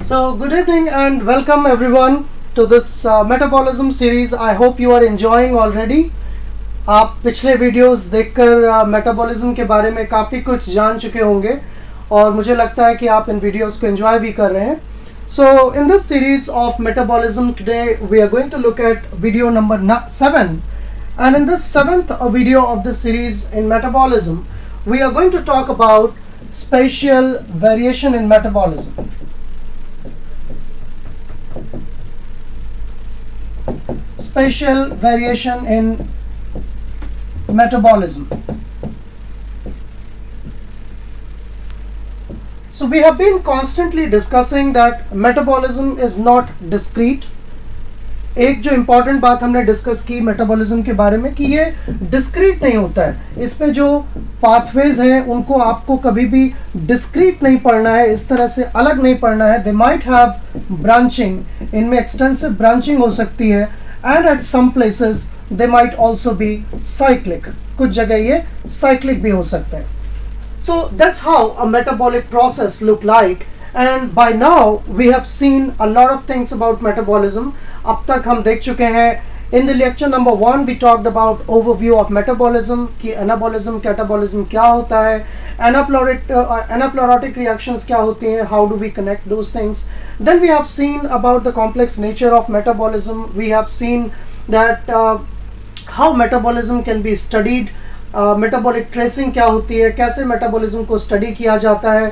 So, good evening and welcome everyone to this metabolism series. I hope you are enjoying already. आप पिछले videos देखकर metabolism के बारे में काफ़ी कुछ जान चुके होंगे और मुझे लगता है कि आप इन वीडियोस को एंजॉय भी कर रहे हैं. So, in this series of metabolism today we are going to look at video number 7, and in this 7th video of this series in metabolism we are going to talk about spatial variation in metabolism. Spatial variation in metabolism. So we have been constantly discussing that metabolism is not discrete. एक जो important बात हमने discuss की metabolism के बारे में कि ये डिस्क्रीट नहीं होता है. इस पे जो पाथवेज हैं उनको आपको कभी भी डिस्क्रीट नहीं पढ़ना है, इस तरह से अलग नहीं पढ़ना है. दे माइट हैव ब्रांचिंग, इनमें एक्सटेंसिव ब्रांचिंग हो सकती है, and at some places they might also be cyclic. कुछ जगह ये साइक्लिक भी हो सकते हैं. So that's how a metabolic process look like, and by now we have seen a lot of things about metabolism. अब तक हम देख चुके हैं. In the lecture number 1 we talked about overview of metabolism, कि anabolism catabolism क्या होता है, anaplerotic reactions क्या होती हैं, how do we connect those things. Then we have seen about the complex nature of metabolism. We have seen that how metabolism can be studied, metabolic tracing क्या होती है, कैसे metabolism को study किया जाता है.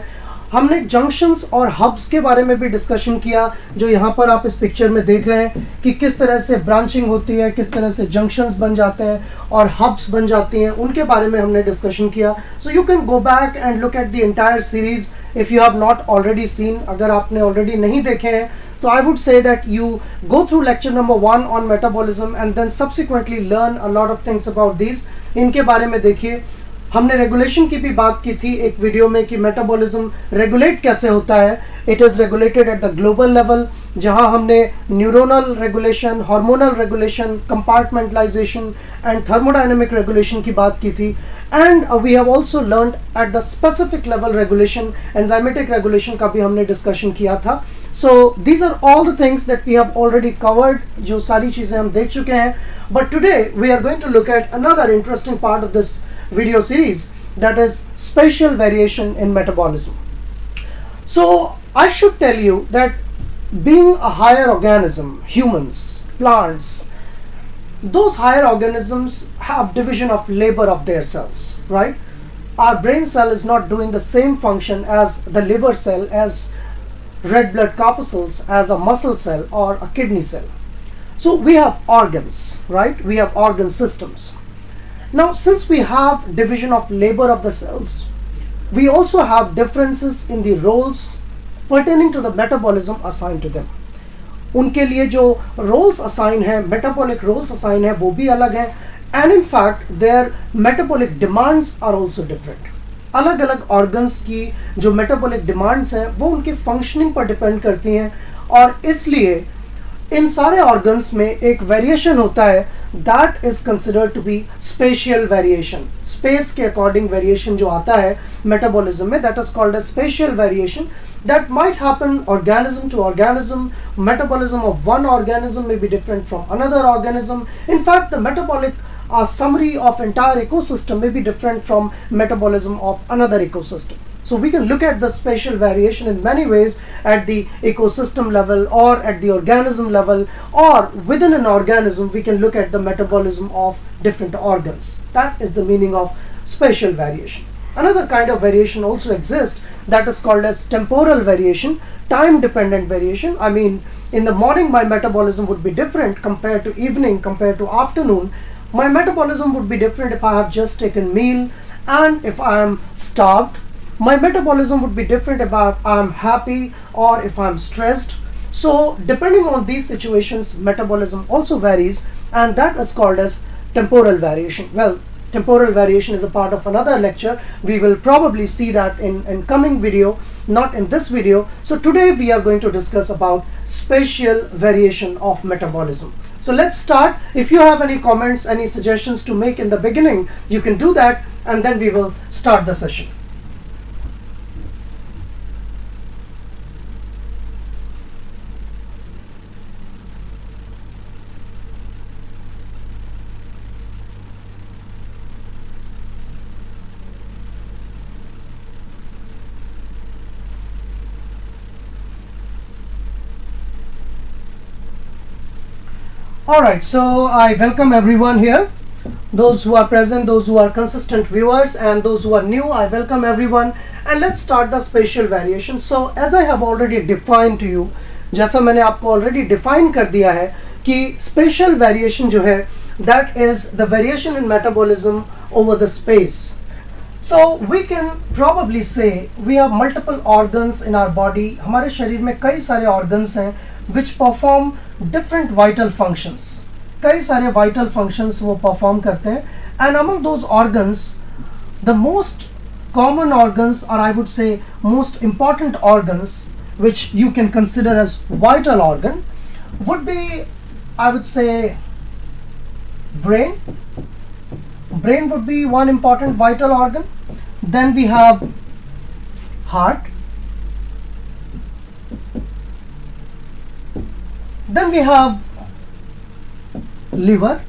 हमने जंक्शंस और हब्स के बारे में भी डिस्कशन किया, जो यहाँ पर आप इस पिक्चर में देख रहे हैं कि किस तरह से ब्रांचिंग होती है, किस तरह से जंक्शंस बन जाते हैं और हब्स बन जाती हैं, उनके बारे में हमने डिस्कशन किया. So you can go back and look at the entire series if you have not already seen. अगर आपने ऑलरेडी नहीं देखे हैं तो I would say that you go through lecture number 1 on metabolism and then subsequently learn a lot of things about this. इनके बारे में देखिए. हमने रेगुलेशन की भी बात की थी एक वीडियो में कि मेटाबॉलिज्म रेगुलेट कैसे होता है. It is regulated at the global level, जहां हमने neuronal regulation, hormonal regulation, compartmentalization and thermodynamic regulation की बात की थी. And we have also learned at the specific level regulation, enzymatic regulation का भी हमने डिस्कशन किया था. So these are all the things that we have already covered, जो सारी चीज़ें हम देख चुके हैं. But today we are going to look at another interesting part of this video series, that is spatial variation in metabolism. So I should tell you that being a higher organism, humans, plants, those higher organisms have division of labor of their cells, right? Our brain cell is not doing the same function as the liver cell, as red blood corpuscles, as a muscle cell or a kidney cell. So we have organs, right? We have organ systems. Now, since we have division of labor of the cells, we also have differences in the roles pertaining to the metabolism assigned to them. उनके लिए जो roles assign हैं, metabolic roles assign हैं, वो भी अलग हैं. And in fact, their metabolic demands are also different. अलग अलग organs की जो metabolic demands हैं, वो उनके functioning पर depend करती हैं, और इसलिए इन सारे ऑर्गन्स में एक वेरिएशन होता है that is considered to be spatial variation. Space के अकॉर्डिंग वेरिएशन जो आता है मेटाबॉलिज्म में, that is called as spatial variation. That might happen organism to organism. Metabolism of one organism may be different from another organism. In fact, the metabolic summary of entire ecosystem may be different from metabolism of another ecosystem. So we can look at the spatial variation in many ways, at the ecosystem level or at the organism level, or within an organism we can look at the metabolism of different organs. That is the meaning of spatial variation. Another kind of variation also exists, that is called as temporal variation, time dependent variation. I mean, in the morning my metabolism would be different compared to evening, compared to afternoon. My metabolism would be different if I have just taken meal, and if I am starved. My metabolism would be different if I'm happy or if I'm stressed. So depending on these situations, metabolism also varies, and that is called as temporal variation. Well, temporal variation is a part of another lecture. We will probably see that in coming video, not in this video. So today we are going to discuss about spatial variation of metabolism. So let's start. If you have any comments, any suggestions to make in the beginning, you can do that, and then we will start the session. Alright, so I welcome everyone here. Those who are present, those who are consistent viewers, and those who are new, I welcome everyone. And let's start the spatial variation. So as I have already defined to you, जैसा मैंने आपको already define कर दिया है कि spatial variation जो है, that is the variation in metabolism over the space. So we can probably say we have multiple organs in our body. हमारे शरीर में कई सारे organs हैं which perform different vital functions. कई सारे vital functions वो perform करते हैं, and among those organs, the most common organs, or I would say most important organs, which you can consider as vital organ, would be, I would say, brain. Brain would be one important vital organ. Then we have heart. Then we have liver.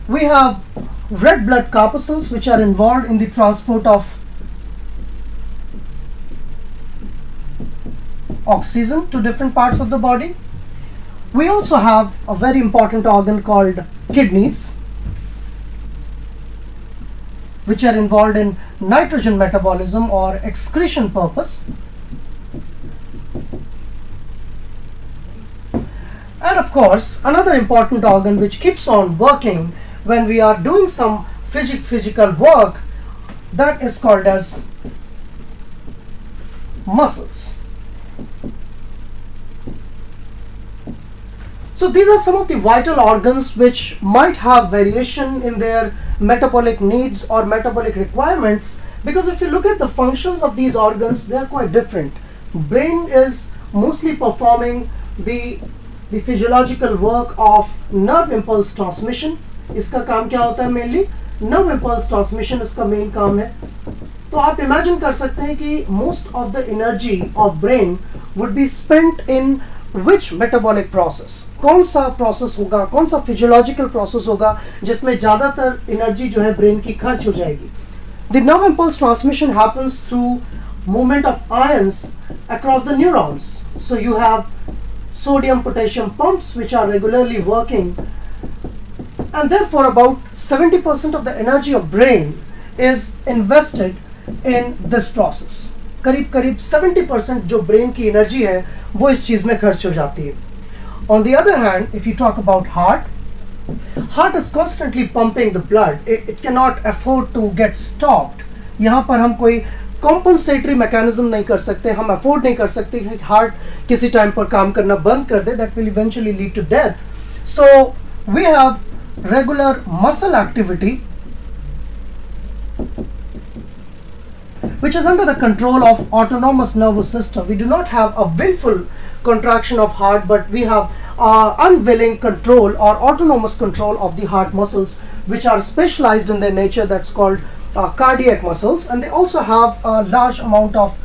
We have red blood corpuscles which are involved in the transport of oxygen to different parts of the body. We also have a very important organ called kidneys, which are involved in nitrogen metabolism or excretion purpose. And of course, another important organ which keeps on working when we are doing some physical work, that is called as muscles. So these are some of the vital organs which might have variation in their metabolic needs or metabolic requirements, because if you look at the functions of these organs, they are quite different. Brain is mostly performing the physiological work of nerve impulse transmission. इसका काम क्या होता है? mainly nerve impulse transmission इसका main काम है. तो आप imagine कर सकते हैं कि most of the energy of brain would be spent in which metabolic process? कौन सा process होगा, कौन सा physiological process होगा जिसमें ज़्यादातर energy जो है brain की खर्च हो जाएगी? The nerve impulse transmission happens through movement of ions across the neurons. So you have sodium potassium pumps which are regularly working, and therefore about 70% of the energy of brain is invested in this process. करीब 70% जो brain की energy है वो इस चीज़ में खर्च हो जाती है. On the other hand, if you talk about heart is constantly pumping the blood. It cannot afford to get stopped. यहाँ पर हम कोई compensatory mechanism नहीं कर सकते, हम afford नहीं कर सकते कि heart किसी time पर काम करना बंद कर दे. That will eventually lead to death. So we have regular muscle activity which is under the control of autonomous nervous system. We do not have a willful contraction of heart, but we have unwilling control or autonomous control of the heart muscles, which are specialized in their nature. That's called cardiac muscles, and they also have a large amount of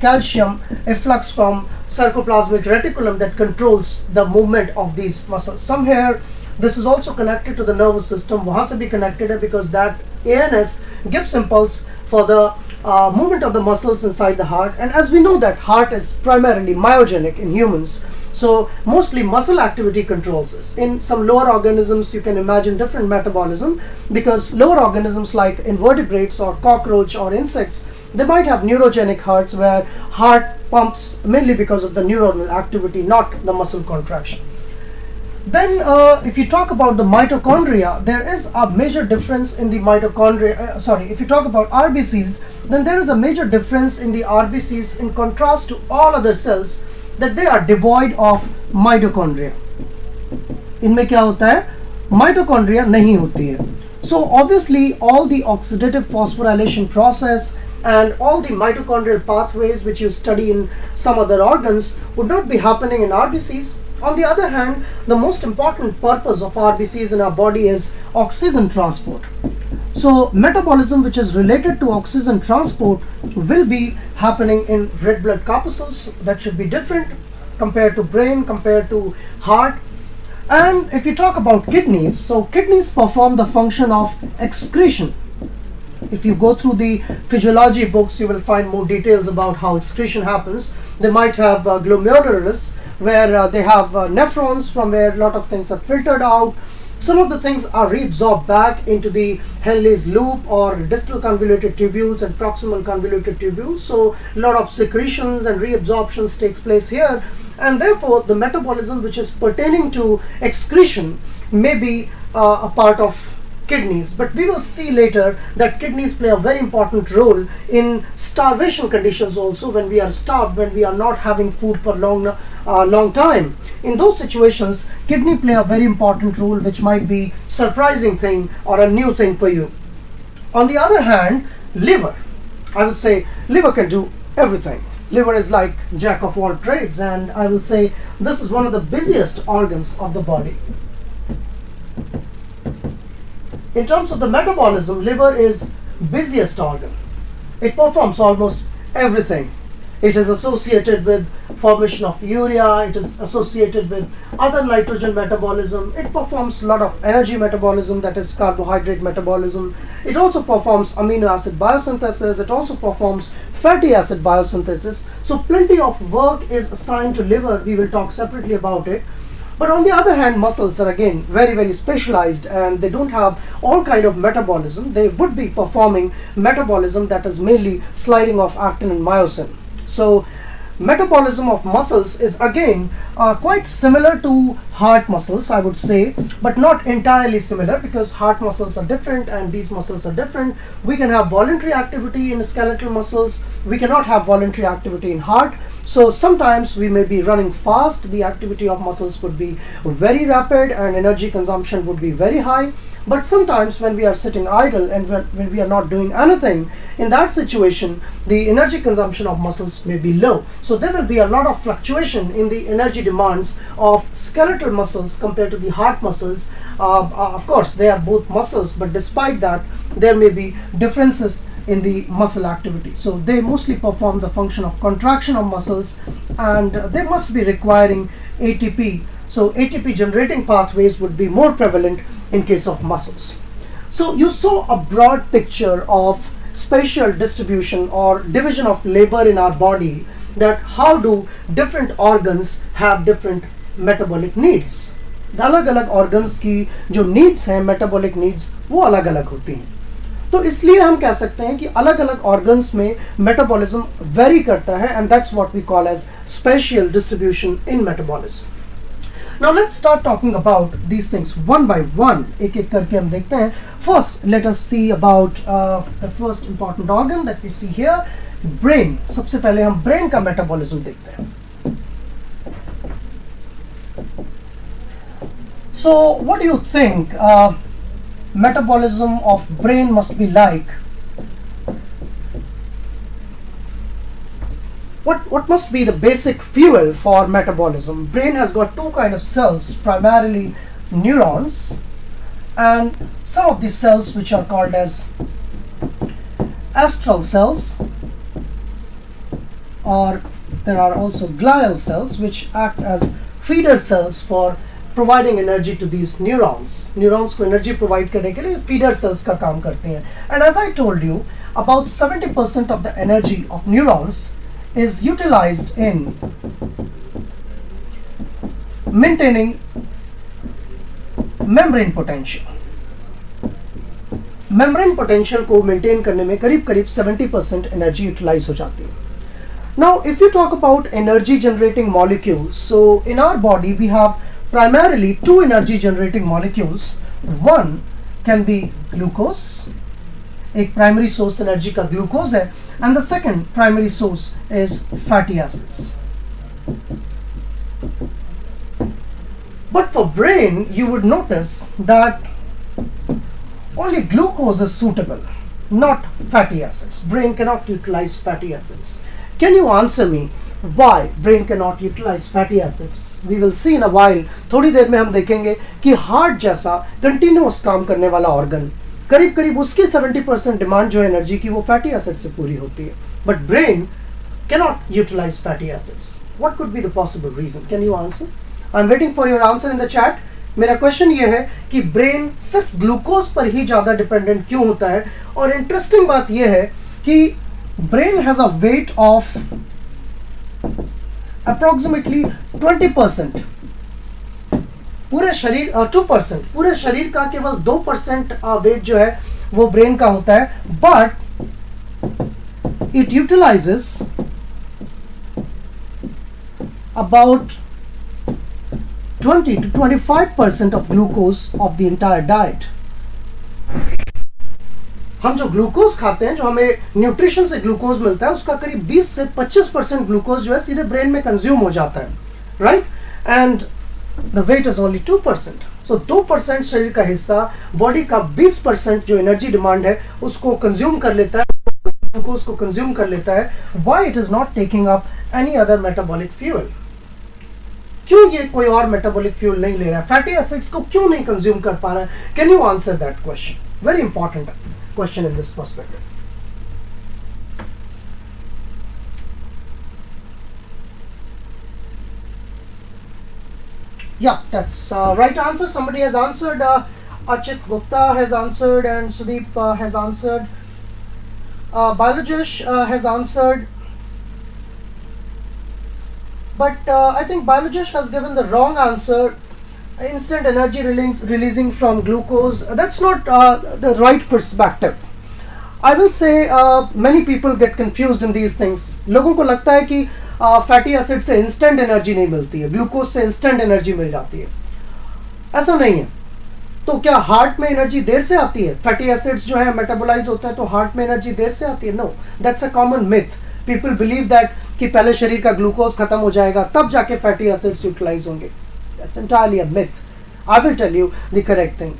calcium efflux from sarcoplasmic reticulum that controls the movement of these muscles. Somewhere this is also connected to the nervous system. वहाँ से भी connected है, because that ANS gives impulse for the movement of the muscles inside the heart. And as we know that heart is primarily myogenic in humans, so mostly muscle activity controls this. In some lower organisms you can imagine different metabolism, because lower organisms like invertebrates or cockroach or insects, they might have neurogenic hearts where heart pumps mainly because of the neuronal activity, not the muscle contraction. Then if you talk about the mitochondria, there is a major difference in the mitochondria. If you talk about RBCs, then there is a major difference in the RBCs in contrast to all other cells, that they are devoid of mitochondria. इनमें क्या होता है? Mitochondria नहीं होती है. So obviously all the oxidative phosphorylation process and all the mitochondrial pathways which you study in some other organs would not be happening in RBCs. On the other hand, the most important purpose of RBCs in our body is oxygen transport. So metabolism which is related to oxygen transport will be happening in red blood corpuscles. That should be different compared to brain, compared to heart. And if you talk about kidneys, so kidneys perform the function of excretion. If you go through the physiology books, you will find more details about how excretion happens. They might have glomerulus, where they have nephrons from where a lot of things are filtered out. Some of the things are reabsorbed back into the Henle's loop or distal convoluted tubules and proximal convoluted tubules. So a lot of secretions and reabsorptions takes place here, and therefore the metabolism which is pertaining to excretion may be a part of kidneys. But we will see later that kidneys play a very important role in starvation conditions also. When we are starved, when we are not having food for long time, in those situations kidney play a very important role, which might be surprising thing or a new thing for you. On the other hand, liver, I would say liver can do everything. Liver is like jack of all trades, and I will say this is one of the busiest organs of the body. In terms of the metabolism, liver is busiest organ. It performs almost everything. It is associated with formation of urea, it is associated with other nitrogen metabolism, it performs a lot of energy metabolism, that is carbohydrate metabolism. It also performs amino acid biosynthesis, it also performs fatty acid biosynthesis. So plenty of work is assigned to liver. We will talk separately about it. But on the other hand, muscles are again very specialized, and they don't have all kind of metabolism. They would be performing metabolism that is mainly sliding of actin and myosin. So metabolism of muscles is again quite similar to heart muscles, I would say, but not entirely similar, because heart muscles are different and these muscles are different. We can have voluntary activity in skeletal muscles, we cannot have voluntary activity in heart. So sometimes we may be running fast, the activity of muscles would be very rapid and energy consumption would be very high. But sometimes when we are sitting idle and when we are not doing anything, in that situation the energy consumption of muscles may be low. So there will be a lot of fluctuation in the energy demands of skeletal muscles compared to the heart muscles. Of course they are both muscles, but despite that there may be differences in the muscle activity. So they mostly perform the function of contraction of muscles, and they must be requiring ATP. So ATP generating pathways would be more prevalent in case of muscles. So you saw a broad picture of spatial distribution or division of labor in our body, that how do different organs have different metabolic needs. अलग अलग organs की जो needs हैं, metabolic needs, वो अलग अलग होती हैं. तो इसलिए हम कह सकते हैं कि अलग अलग organs में metabolism vary करता है, and that's what we call as spatial distribution in metabolism. Now let's start talking about these things one by one. एक एक करके हम देखते हैं. First, let us see about the first important organ that we see here, brain. सबसे पहले हम brain का metabolism देखते हैं. So what do you think metabolism of brain must be like? What must be the basic fuel for metabolism? Brain has got two kind of cells, primarily neurons, and some of these cells which are called as astral cells, or there are also glial cells which act as feeder cells for providing energy to these neurons. Neurons को energy provide करने के लिए feeder cells का काम करते हैं. And as I told you, about 70% of the energy of neurons is utilized in maintaining membrane potential. Membrane potential को maintain करने में करीब 70% energy utilize हो जाती है. Now if you talk about energy generating molecules, so in our body we have primarily two energy generating molecules. One can be glucose, एक primary source energy का glucose है, and the second primary source is fatty acids. But for brain, you would notice that only glucose is suitable, not fatty acids. Brain cannot utilize fatty acids. Can you answer me why brain cannot utilize fatty acids? We will see in a while. थोड़ी देर में हम देखेंगे कि heart जैसा continuous काम करने वाला organ, करीब करीब उसकी 70% डिमांड जो एनर्जी की वो फैटी एसिड से पूरी होती है. But brain cannot utilize fatty acids. What could be the possible reason? Can you answer? I'm waiting for your answer in the chat. मेरा क्वेश्चन ये है कि ब्रेन सिर्फ ग्लूकोज पर ही ज़्यादा डिपेंडेंट क्यों होता है? और इंटरेस्टिंग बात ये है कि brain has a weight of approximately 20%, पूरे शरीर 2%, पूरे शरीर का केवल 2% वेट जो है वो ब्रेन का होता है, but it utilises about 20 to 25% of glucose of the entire diet. हम जो ग्लूकोज खाते हैं, जो हमें न्यूट्रिशन से ग्लूकोज मिलता है, उसका करीब 20 से 25% ग्लूकोज जो है सीधे ब्रेन में कंज्यूम हो जाता है, right? And the weight is only 2%. सो 2% शरीर का हिस्सा बॉडी का 20% जो एनर्जी डिमांड है उसको कंज्यूम कर लेता है, ग्लूकोज को कंज्यूम कर लेता है. Why it is not taking up any other metabolic fuel? क्यों ये कोई और मेटाबॉलिक फ्यूल नहीं ले रहा है? फैटी एसिड्स को क्यों नहीं कंज्यूम कर पा रहा है? Can you answer that question? Very important question in this perspective. Yeah, that's right answer. Somebody has answered. Achit Gupta has answered, and Sudeep has answered. Balajesh has answered. But I think Balajesh has given the wrong answer. Instant energy releasing from glucose. That's not the right perspective. I will say many people get confused in these things. लोगों को लगता है कि fatty acid से instant energy नहीं मिलती है, glucose से इंस्टेंट एनर्जी मिल जाती है. ऐसा नहीं है. तो क्या हार्ट में एनर्जी देर से आती है? फैटी एसिड्स जो है मेटाबोलाइज होता है तो हार्ट में एनर्जी देर से आती है? No, that's a common myth. People believe that कि पहले शरीर का ग्लूकोज खत्म हो जाएगा तब जाके फैटी एसिड्स यूटिलाइज होंगे. That's entirely a myth. I will tell you the correct thing.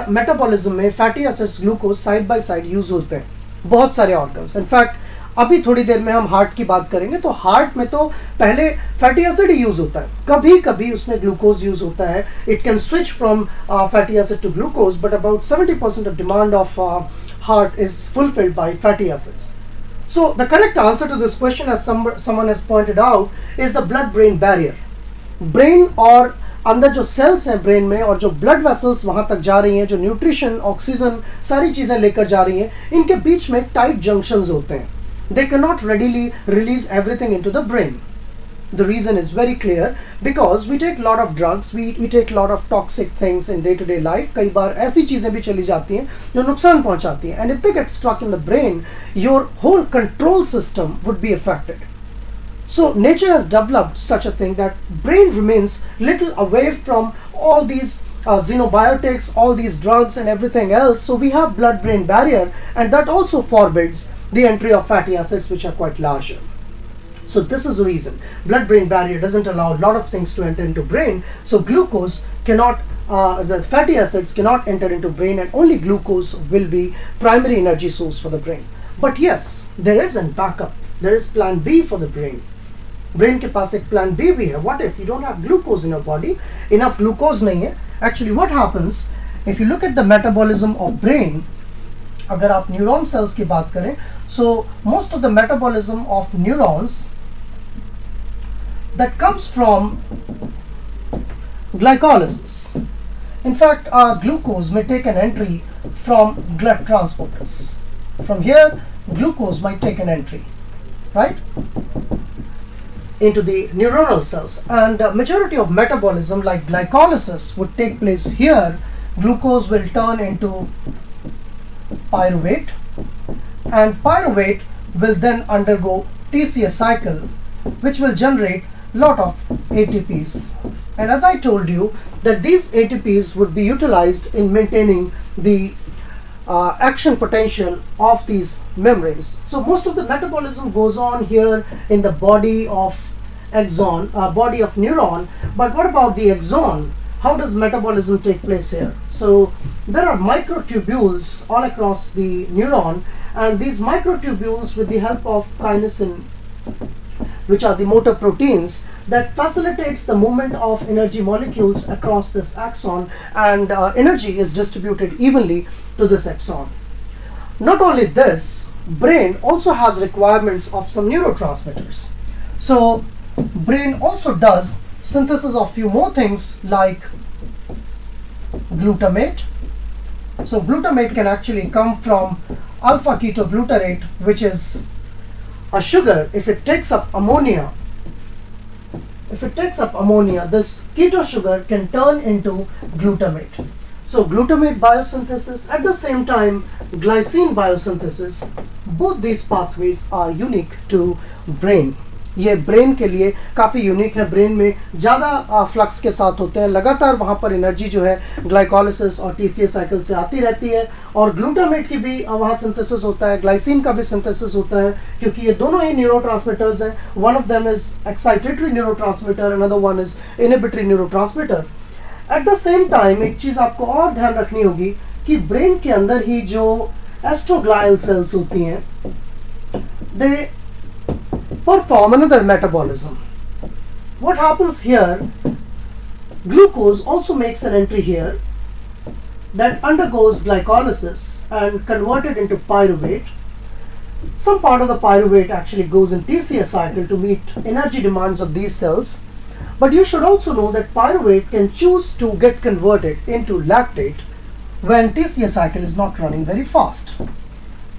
Metabolism में fatty acids glucose side by side use होते हैं, बहुत सारे ऑर्गन्स. इनफैक्ट अभी थोड़ी देर में हम हार्ट की बात करेंगे तो हार्ट में तो पहले फैटी एसिड ही यूज होता है, कभी कभी उसमें ग्लूकोज यूज होता है. It can switch from fatty acid to glucose, but about 70% of demand of heart is fulfilled by fatty acids. So the correct answer to this question, as someone has pointed out, is the blood-brain barrier. Brain और अंदर जो sales हैं brain में और जो blood vessels वहां तक जा रही हैं, जो न्यूट्रिशन, ऑक्सीजन, सारी चीजें लेकर जा रही हैं, इनके बीच में टाइट जंक्शंस होते हैं. They cannot readily release everything into the brain. The reason is very clear, because we take lot of drugs, we take lot of toxic things in day to day life. कई बार ऐसी चीजें भी चली जाती हैं जो नुकसान पहुंचाती हैं, and if they get stuck in the brain, your whole control system would be affected. So nature has developed such a thing that brain remains little away from all these xenobiotics, all these drugs and everything else. So we have blood-brain barrier, and that also forbids the entry of fatty acids, which are quite larger. So this is the reason. Blood-brain barrier doesn't allow a lot of things to enter into brain. So glucose cannot, the fatty acids cannot enter into brain, and only glucose will be primary energy source for the brain. But yes, there is a backup. There is plan B for the brain. Brain के पास एक plan B भी है. What if you don't have glucose in your body? Enough glucose नहीं है. Actually, what happens if you look at the metabolism of brain? अगर आप neuron cells की बात करें, so most of the metabolism of neurons that comes from glycolysis. In fact, glucose may take an entry from blood transporters. From here, glucose might take an entry, right, into the neuronal cells, and majority of metabolism like glycolysis would take place here. Glucose will turn into pyruvate, and pyruvate will then undergo TCA cycle, which will generate lot of ATPs. And as I told you that these ATPs would be utilized in maintaining the action potential of these membranes. So most of the metabolism goes on here in the body of axon, body of neuron. But what about the axon? How does metabolism take place here? So there are microtubules all across the neuron, and these microtubules, with the help of kinesin, which are the motor proteins, that facilitates the movement of energy molecules across this axon, and energy is distributed evenly to this axon. Not only this, brain also has requirements of some neurotransmitters. So brain also does synthesis of few more things like glutamate. So glutamate can actually come from alpha ketoglutarate, which is a sugar. If it takes up ammonia, this keto sugar can turn into glutamate. So glutamate biosynthesis, at the same time glycine biosynthesis, both these pathways are unique to brain. ये brain के लिए काफ़ी unique है. Brain में ज़्यादा flux के साथ होते हैं, लगातार वहाँ पर एनर्जी जो है ग्लाइकोलिसिस और टीसीए साइकिल से आती रहती है. और ग्लूटामेट की भी वहाँ सिंथेसिस होता है, ग्लाइसिन का भी सिंथेसिस होता है, क्योंकि ये दोनों ही न्यूरोट्रांसमीटर्स हैं. One of them is excitatory neurotransmitter, another one is inhibitory neurotransmitter. At the same time एक चीज़ आपको और ध्यान रखनी होगी कि ब्रेन के अंदर ही जो एस्ट्रोग्लाइल सेल्स होती हैं, दे perform another metabolism. What happens here, glucose also makes an entry here that undergoes glycolysis and converted into pyruvate. Some part of the pyruvate actually goes in TCA cycle to meet energy demands of these cells. But you should also know that pyruvate can choose to get converted into lactate when TCA cycle is not running very fast.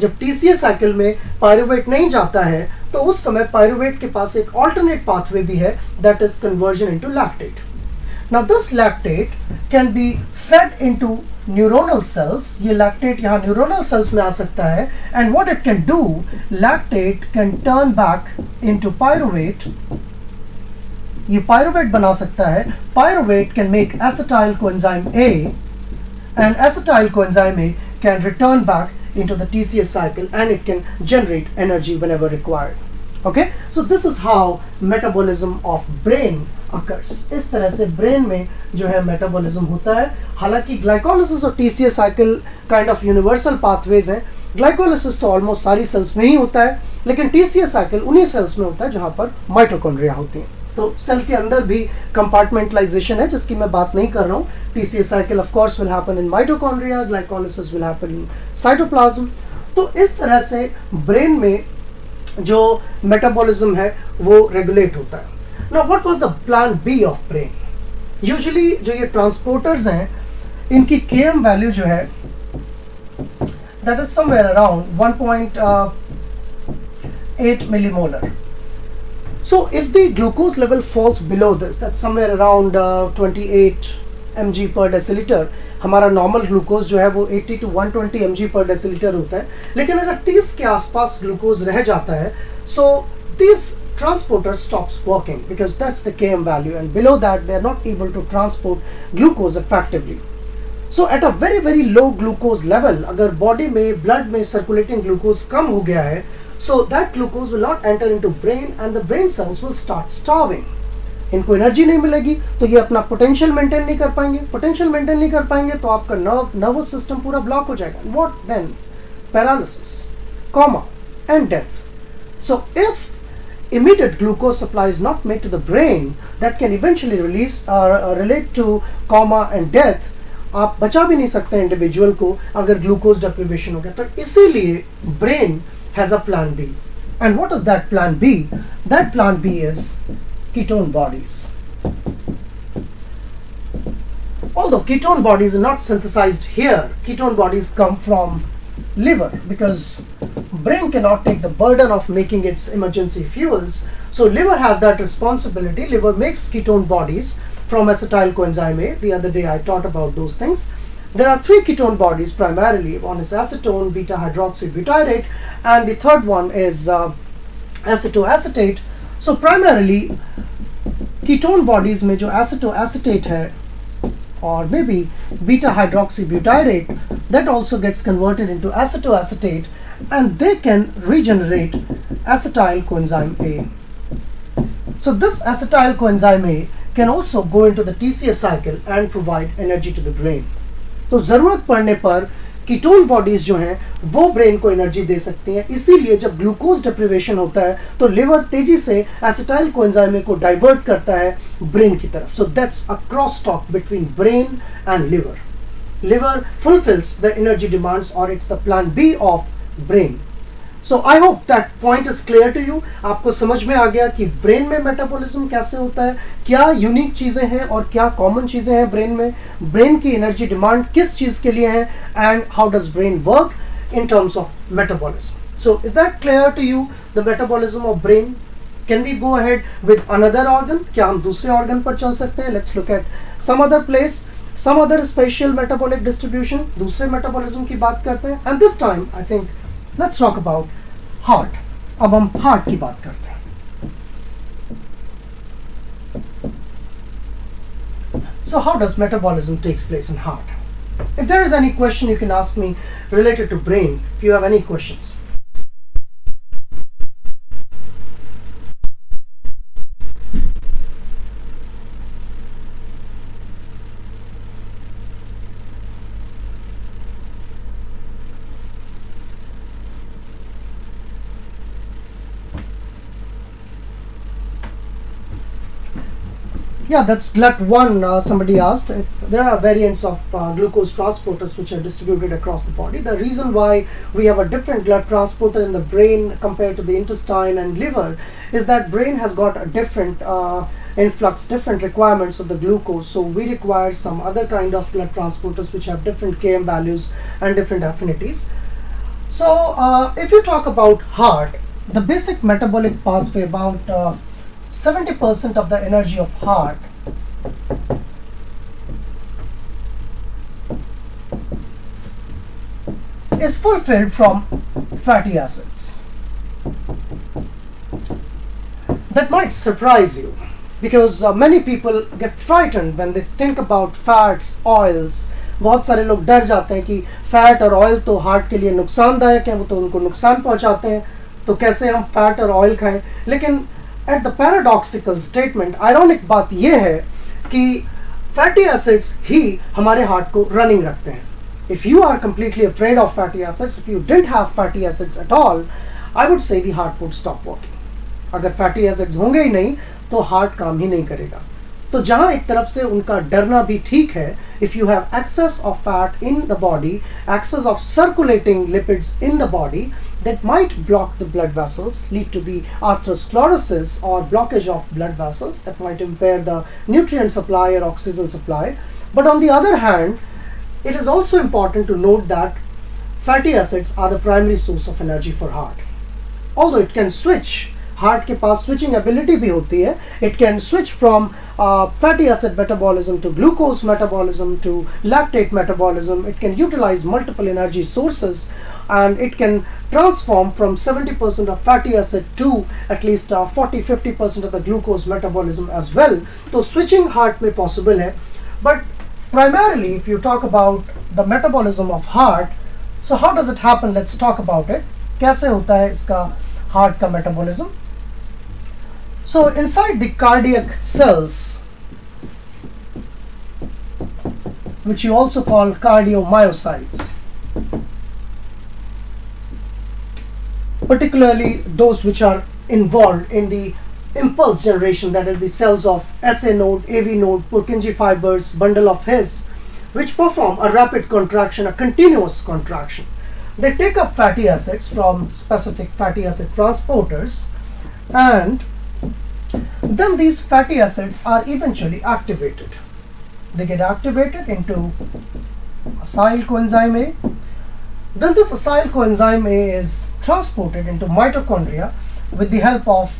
जब TCA cycle में pyruvate नहीं जाता है तो उस समय pyruvate के पास एक alternate pathway भी है, that is conversion into lactate. Now this lactate can be fed into neuronal cells. ये lactate यहाँ neuronal cells में आ सकता है, and what it can do, lactate can turn back into pyruvate. ये pyruvate बना सकता है. Pyruvate can make acetyl coenzyme A, and acetyl coenzyme A can return back into the TCA cycle and it can generate energy whenever required. Okay, so this is how metabolism of brain occurs. इस तरह से brain में जो है metabolism होता है. हालांकि glycolysis और TCA cycle kind of universal pathways हैं. ग्लाइकोलिसिस तो ऑलमोस्ट सारी सेल्स में ही होता है, लेकिन TCA साइकिल उन्हीं सेल्स में होता है जहां पर माइटोकॉन्ड्रिया होती हैं. तो सेल के अंदर भी कंपार्टमेंटलाइजेशन है जिसकी मैं बात नहीं कर रहा हूँ. TCA cycle of course will happen in mitochondria, glycolysis will happen in cytoplasm. तो इस तरह से ब्रेन में जो मेटाबॉलिज्म है वो रेगुलेट होता है. Now what was the plan B of brain? Usually जो ये ट्रांसपोर्टर्स हैं इनकी Km वैल्यू जो है that is somewhere around 1.8 millimolar. So if the glucose level falls below this, that's somewhere around 28 mg per deciliter, हमारा normal glucose जो है वो 80 to 120 mg per deciliter होता है. लेकिन अगर 30 के आसपास ग्लूकोज रह जाता है, so this transporter stops working because that's the Km value, and below that they are not able to transport glucose effectively. So at a very very low glucose level, अगर बॉडी में blood में circulating glucose कम हो गया है, so that glucose will not enter into brain and the brain cells will start starving. इनको energy नहीं मिलेगी तो ये अपना पोटेंशियल मेंटेन नहीं कर पाएंगे. पोटेंशियल मेंटेन नहीं कर पाएंगे तो आपका नर्वस सिस्टम पूरा ब्लॉक हो जाएगा. What then? Paralysis, coma and death. So if immediate glucose supply is not made to the brain, that can eventually relate to coma and death. आप बचा भी नहीं सकते इंडिविजुअल को अगर ग्लूकोज डेप्रिवेशन हो गया. तो इसीलिए brain has a plan B. And what is that plan B? That plan B is ketone bodies. Although ketone bodies are not synthesized here, ketone bodies come from liver because brain cannot take the burden of making its emergency fuels. So liver has that responsibility. Liver makes ketone bodies from acetyl coenzyme A. The other day I taught about those things. There are three ketone bodies primarily. One is acetone, beta hydroxybutyrate, and the third one is acetoacetate. So primarily ketone bodies में जो acetoacetate है or maybe beta hydroxybutyrate, that also gets converted into acetoacetate and they can regenerate acetyl coenzyme A. So this acetyl coenzyme A can also go into the TCA cycle and provide energy to the brain. तो ज़रूरत पड़ने पर ketone bodies जो हैं वो brain को energy दे सकती हैं. इसीलिए जब ग्लूकोज डिप्रिवेशन होता है तो लिवर तेजी से एसिटाइल कोएंजाइम को डाइवर्ट करता है ब्रेन की तरफ. So that's a cross talk between brain and liver. Liver fulfills the energy demands or it's the plan B of brain. So I hope that point is clear to you. आपको समझ में आ गया कि brain में metabolism कैसे होता है, क्या यूनिक चीज़ें हैं और क्या कॉमन चीज़ें हैं ब्रेन में, ब्रेन की एनर्जी डिमांड किस चीज़ के लिए है, and how does brain work in terms of metabolism. So is that clear to you, the metabolism of brain? Can we go ahead with another organ? क्या हम दूसरे organ पर चल सकते हैं? Let's look at some other place, some other spatial metabolic distribution. दूसरे metabolism की बात करते हैं. And this time, I think, let's talk about heart. अब हम heart की बात करते हैं. So how does metabolism takes place in heart? If there is any question, you can ask me related to brain. If you have any questions. Yeah, that's GLUT1. Somebody asked. There are variants of glucose transporters which are distributed across the body. The reason why we have a different GLUT transporter in the brain compared to the intestine and liver is that brain has got a different influx, different requirements of the glucose. So we require some other kind of GLUT transporters which have different Km values and different affinities. So if you talk about heart, the basic metabolic pathway, about 70% of the energy of heart is fulfilled from fatty acids. That might surprise you because many people get frightened when they think about fats, oils. बहुत सारे लोग डर जाते हैं कि fat और oil तो heart के लिए नुकसानदायक है, वो तो उनको नुकसान पहुंचाते हैं, तो कैसे हम फैट और ऑयल खाएं. लेकिन at the paradoxical statement, ironic बात यह है कि फैटी एसिड्स ही हमारे हार्ट को रनिंग रखते हैं. If you are completely afraid of fatty acids, if you didn't have fatty acids at all, I would say the heart would stop working. अगर fatty acids होंगे ही नहीं तो हार्ट काम ही नहीं करेगा. तो जहां एक तरफ से उनका डरना भी ठीक है, if you have excess of fat in the body, excess of circulating lipids in the body, that might block the blood vessels, lead to the atherosclerosis or blockage of blood vessels, that might impair the nutrient supply or oxygen supply. But on the other hand, it is also important to note that fatty acids are the primary source of energy for heart. Although it can switch, heart के पास switching ability भी होती है. It can switch from fatty acid metabolism to glucose metabolism to lactate metabolism. It can utilize multiple energy sources and it can transform from 70% of fatty acid to at least 40-50% of the glucose metabolism as well. So switching heart may possible है, but primarily if you talk about the metabolism of heart, so how does it happen? Let's talk about it. कैसे होता है इसका heart का metabolism? So inside the cardiac cells, which you also call cardiomyocytes, particularly those which are involved in the impulse generation, that is the cells of SA node, AV node, Purkinje fibers, bundle of His, which perform a rapid contraction, a continuous contraction. They take up fatty acids from specific fatty acid transporters, and then these fatty acids are eventually activated. They get activated into acyl coenzyme A. Then this acyl coenzyme A is transported into mitochondria with the help of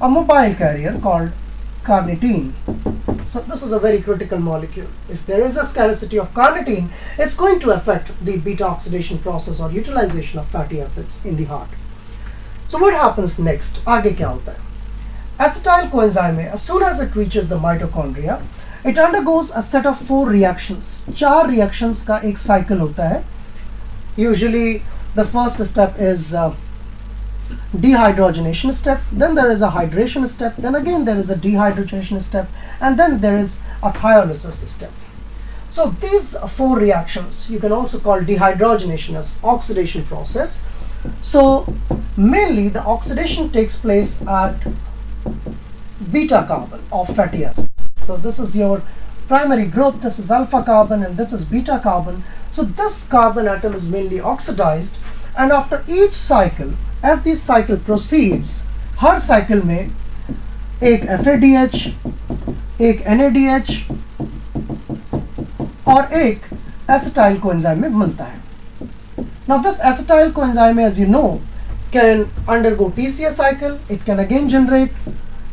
a mobile carrier called carnitine. So this is a very critical molecule. If there is a scarcity of carnitine, it's going to affect the beta oxidation process or utilization of fatty acids in the heart. So what happens next? आगे क्या होता है? Acetyl coenzyme A, as soon as it reaches the mitochondria, it undergoes a set of 4 reactions. 4 reactions का एक cycle होता है. Usually the first step is dehydrogenation step, then there is a hydration step, then again there is a dehydrogenation step, and then there is a thiolysis step. So these 4 reactions you can also call dehydrogenation as oxidation process. So mainly the oxidation takes place at beta carbon of fatty acid. So this is your primary group, this is alpha carbon and this is beta carbon. So this carbon atom is mainly oxidized, and after each cycle as this cycle proceeds, her cycle में एक FADH, एक NADH और एक acetyl coenzyme में मिलता है. Now this acetyl coenzyme, as you know, can undergo TCA cycle. It can again generate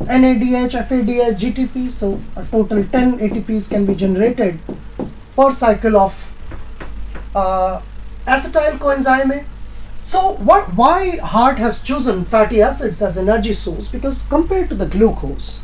NADH, FADH, GTP. So a total 10 ATPs can be generated per cycle of acetyl coenzyme. So why heart has chosen fatty acids as energy source? Because compared to the glucose,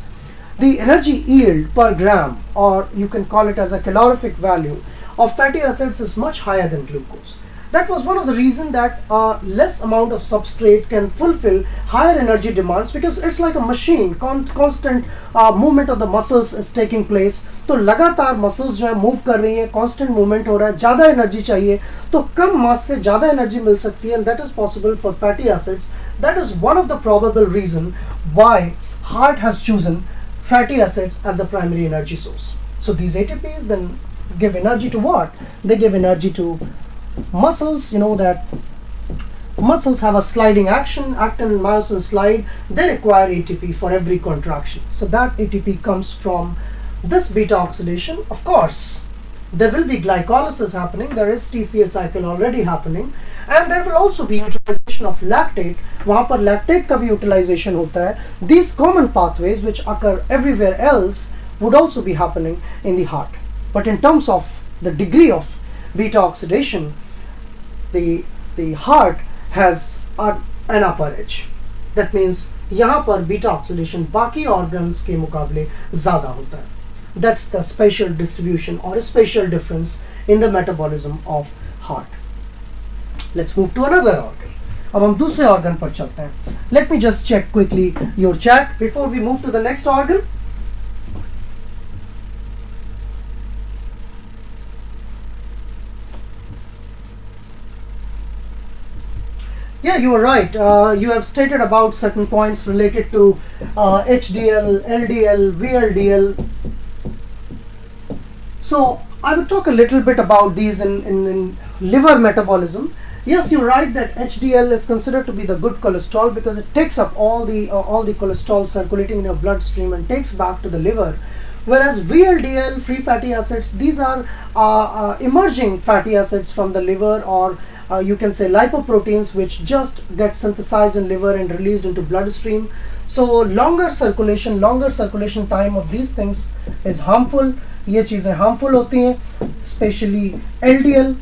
the energy yield per gram, or you can call it as a calorific value of fatty acids, is much higher than glucose. That was one of the reasons that less amount of substrate can fulfill higher energy demands, because it's like a machine. Constant movement of the muscles is taking place. तो लगातार muscles जो है move कर रही हैं, constant movement हो रहा है, ज़्यादा energy चाहिए, तो कम mass से ज़्यादा energy मिल सकती है, and that is possible for fatty acids. That is one of the probable reason why heart has chosen fatty acids as the primary energy source. So these ATPs then give energy to what? They give energy to muscles. You know that muscles have a sliding action, actin and myosin slide. They require ATP for every contraction. So that ATP comes from this beta oxidation. Of course, there will be glycolysis happening. There is TCA cycle already happening, and there will also be utilization of lactate. वहाँ पर lactate का भी utilization होता है. These common pathways which occur everywhere else would also be happening in the heart. But in terms of the degree of beta oxidation, the heart has an upper edge. That means यहाँ पर beta oxidation बाकी organs के मुकाबले ज़्यादा होता है. That's the spatial distribution or a spatial difference in the metabolism of heart. Let's move to another organ. अब हम दूसरे organ पर चलते हैं. Let me just check quickly your chat before we move to the next organ. Yeah, you are right. You have stated about certain points related to HDL, LDL, VLDL. So I will talk a little bit about these in liver metabolism. Yes, you're right that HDL is considered to be the good cholesterol because it takes up all the cholesterol circulating in your bloodstream and takes back to the liver. Whereas VLDL, free fatty acids, these are emerging fatty acids from the liver, or you can say lipoproteins, which just get synthesized in liver and released into bloodstream. So longer circulation time of these things is harmful. ये चीज़ें harmful होती हैं, especially LDL,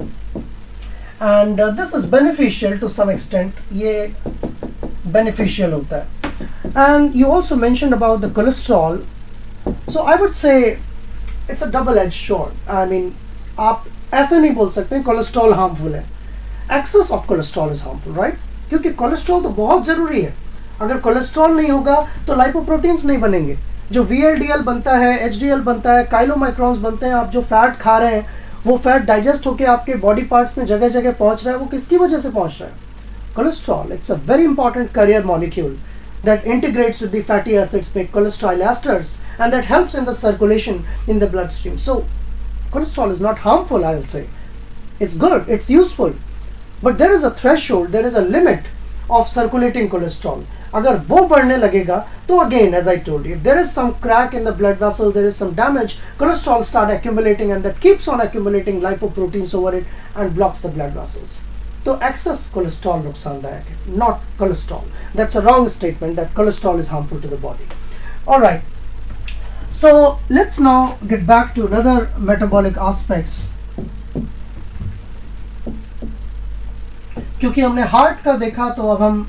and this is beneficial to some extent. ये beneficial होता है. And you also mentioned about the cholesterol. So I would say it's a double-edged sword. I mean, आप ऐसे नहीं बोल सकते cholesterol harmful है. Excess of cholesterol is harmful, right? क्योंकि cholesterol तो बहुत ज़रूरी है. अगर cholesterol नहीं होगा तो lipoproteins नहीं बनेंगे. जो VLDL बनता है, HDL बनता है, काइलोमाइक्रॉन्स बनते हैं. आप जो फैट खा रहे हैं वो फैट डाइजेस्ट होकर आपके बॉडी पार्ट्स में जगह जगह पहुंच रहा है. वो किसकी वजह से पहुंच रहा है? Cholesterol. It's a very important carrier molecule that integrates with the fatty acids, make cholesterol esters, and that helps in the circulation in the bloodstream. So cholesterol is not harmful, I'll say. It's good, it's useful, but there is a threshold, there is a limit of circulating cholesterol. अगर वो बढ़ने लगेगा तो again, as I told you, if there is some crack in the blood vessel, there is some damage, cholesterol start accumulating, and that keeps on accumulating lipoproteins over it and blocks the blood vessels. तो excess cholesterol नुकसानदायक है, not cholesterol. That's a wrong statement that cholesterol is harmful to the body. All right. So let's now get back to another metabolic aspects. क्योंकि हमने heart का देखा तो अब हम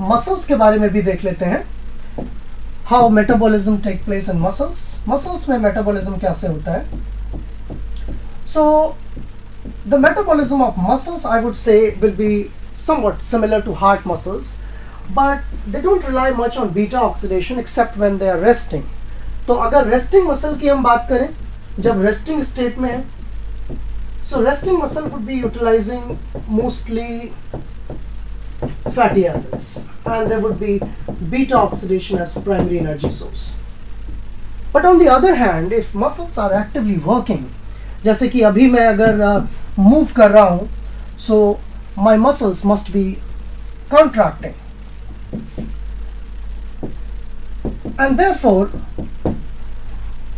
मसल्स के बारे में भी देख लेते हैं. How metabolism take place in muscles. Muscles में metabolism कैसे होता है? So the metabolism of muscles, I would say, will be somewhat similar to heart muscles, but they don't rely much on beta oxidation except when they are resting. तो अगर resting muscle की हम बात करें, जब resting state में है, so resting muscle would be utilizing mostly fatty acids, and there would be beta oxidation as primary energy source. But on the other hand, if muscles are actively working, जैसे कि अभी मैं अगर move कर रहा हूँ, so my muscles must be contracting. And therefore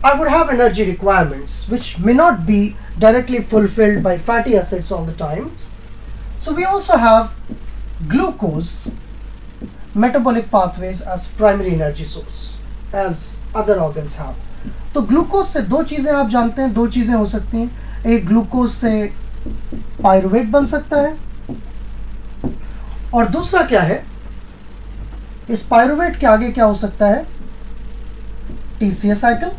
I would have energy requirements which may not be directly fulfilled by fatty acids all the time. So we also have glucose metabolic pathways as primary energy source as other organs have. तो glucose से दो चीज़ें आप जानते हैं, दो चीज़ें हो सकती हैं. एक ग्लूकोज से पायरुवेट बन सकता है और दूसरा क्या है, इस पायरुवेट के आगे क्या हो सकता है, TCA साइकिल.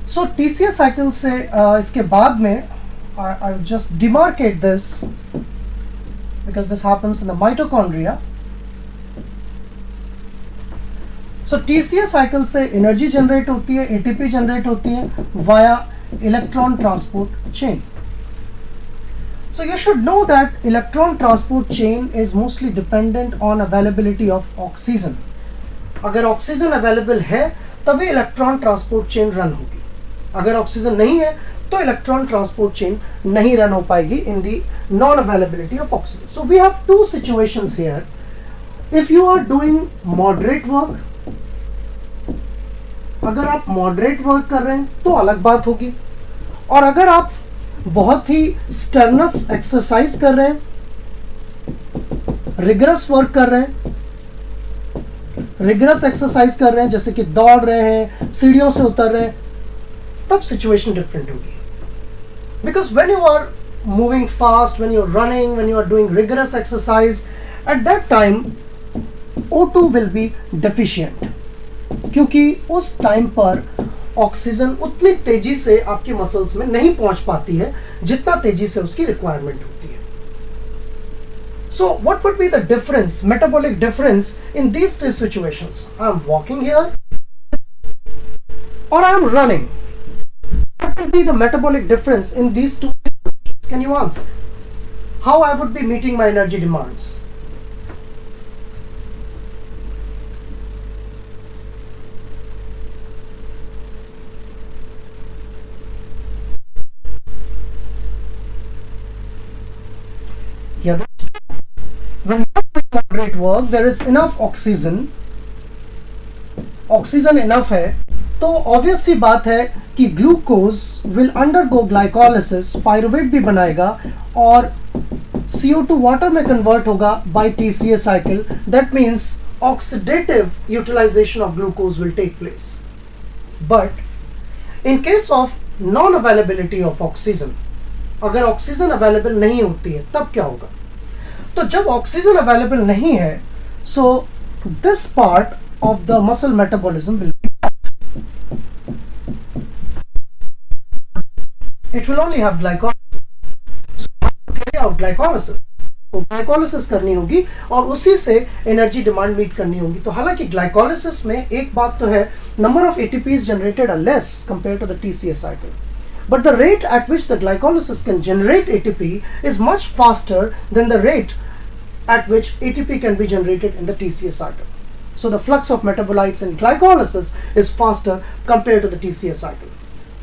सो TCA साइकिल से इसके बाद में I will just demarcate this because this happens in the mitochondria. So TCA cycle से एनर्जी जनरेट होती है, ATP जनरेट होती है via electron transport chain. So you should know that electron transport chain is mostly dependent on availability of oxygen. अगर oxygen available है तभी electron transport chain run होगी. अगर ऑक्सीजन नहीं है तो इलेक्ट्रॉन ट्रांसपोर्ट चेन नहीं रन हो पाएगी in the non availability of oxygen. So we have two situations here. If you are doing moderate work, अगर आप मॉडरेट वर्क कर रहे हैं तो अलग बात होगी. और अगर आप बहुत ही स्टर्नस एक्सरसाइज कर रहे हैं, रिगरस वर्क कर रहे हैं, रिगरस एक्सरसाइज कर रहे हैं, जैसे कि दौड़ रहे हैं, सीढ़ियों से उतर रहे हैं, तब सिचुएशन डिफरेंट होगी. Because when you are moving fast, when you are running, when you are doing rigorous exercise, at that time O2 will be deficient, क्योंकि उस टाइम पर ऑक्सीजन उतनी तेजी से आपकी मसल्स में नहीं पहुंच पाती है जितना तेजी से उसकी रिक्वायरमेंट होती है. So what would be the difference, metabolic difference in these two situations? I am walking here or I am running. What will be the metabolic difference in these two situations? Can you answer? How I would be meeting my energy demands? Yeah, that's true. When you are doing moderate work, there is enough oxygen. Oxygen enough है, तो obvious सी बात है कि glucose will undergo glycolysis, pyruvate भी बनाएगा और CO2 water में convert होगा by TCA cycle. That means oxidative utilization of glucose will take place. But in case of non-availability of oxygen, अगर ऑक्सीजन अवेलेबल नहीं होती है तब क्या होगा. तो जब ऑक्सीजन अवेलेबल नहीं है, so this part of the muscle metabolism will it will only have glycolysis. So carry out glycolysis, तो ग्लाइकोलाइसिस करनी होगी और उसी से एनर्जी डिमांड मीट करनी होगी. तो हालांकि ग्लाइकोलाइसिस में एक बात तो है, number of ATPs generated are less compare to the TCA cycle. But the rate at which the glycolysis can generate ATP is much faster than the rate at which ATP can be generated in the TCA cycle. So the flux of metabolites in glycolysis is faster compared to the TCA cycle.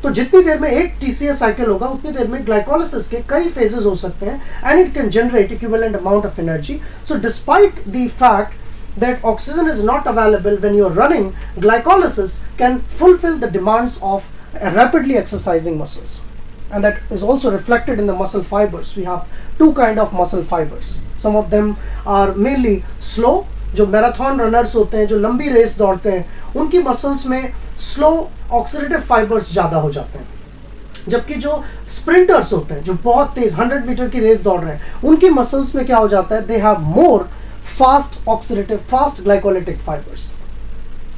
तो जितनी देर में एक TCA cycle होगा उतनी देर में glycolysis के कई phases हो सकते हैं and it can generate equivalent amount of energy. So despite the fact that oxygen is not available when you are running, glycolysis can fulfill the demands of rapidly exercising muscles, and that is also reflected in the muscle fibers. We have two kind of muscle fibers. Some of them are mainly slow, जो marathon runners होते हैं, जो लंबी race दौड़ते हैं, उनकी muscles में slow oxidative fibres ज़्यादा हो जाते हैं. जबकि जो स्प्रिंटर्स होते हैं, जो बहुत तेज 100 मीटर की रेस दौड़ रहे हैं, उनकी मसल्स में क्या हो जाता है, they have more fast oxidative, fast glycolytic fibres.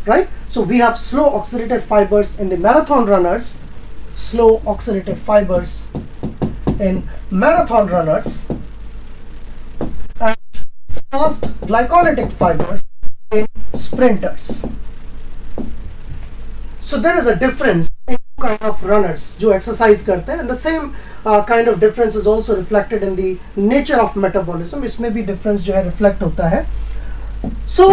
Right? So we have slow oxidative fibers in the marathon runners, slow oxidative fibers in marathon runners, and fast glycolytic fibers in sprinters. So there is a difference in two kind of runners जो exercise करते हैं, and the same kind of difference is also reflected in the nature of metabolism. इसमें भी difference जो है reflect होता है. So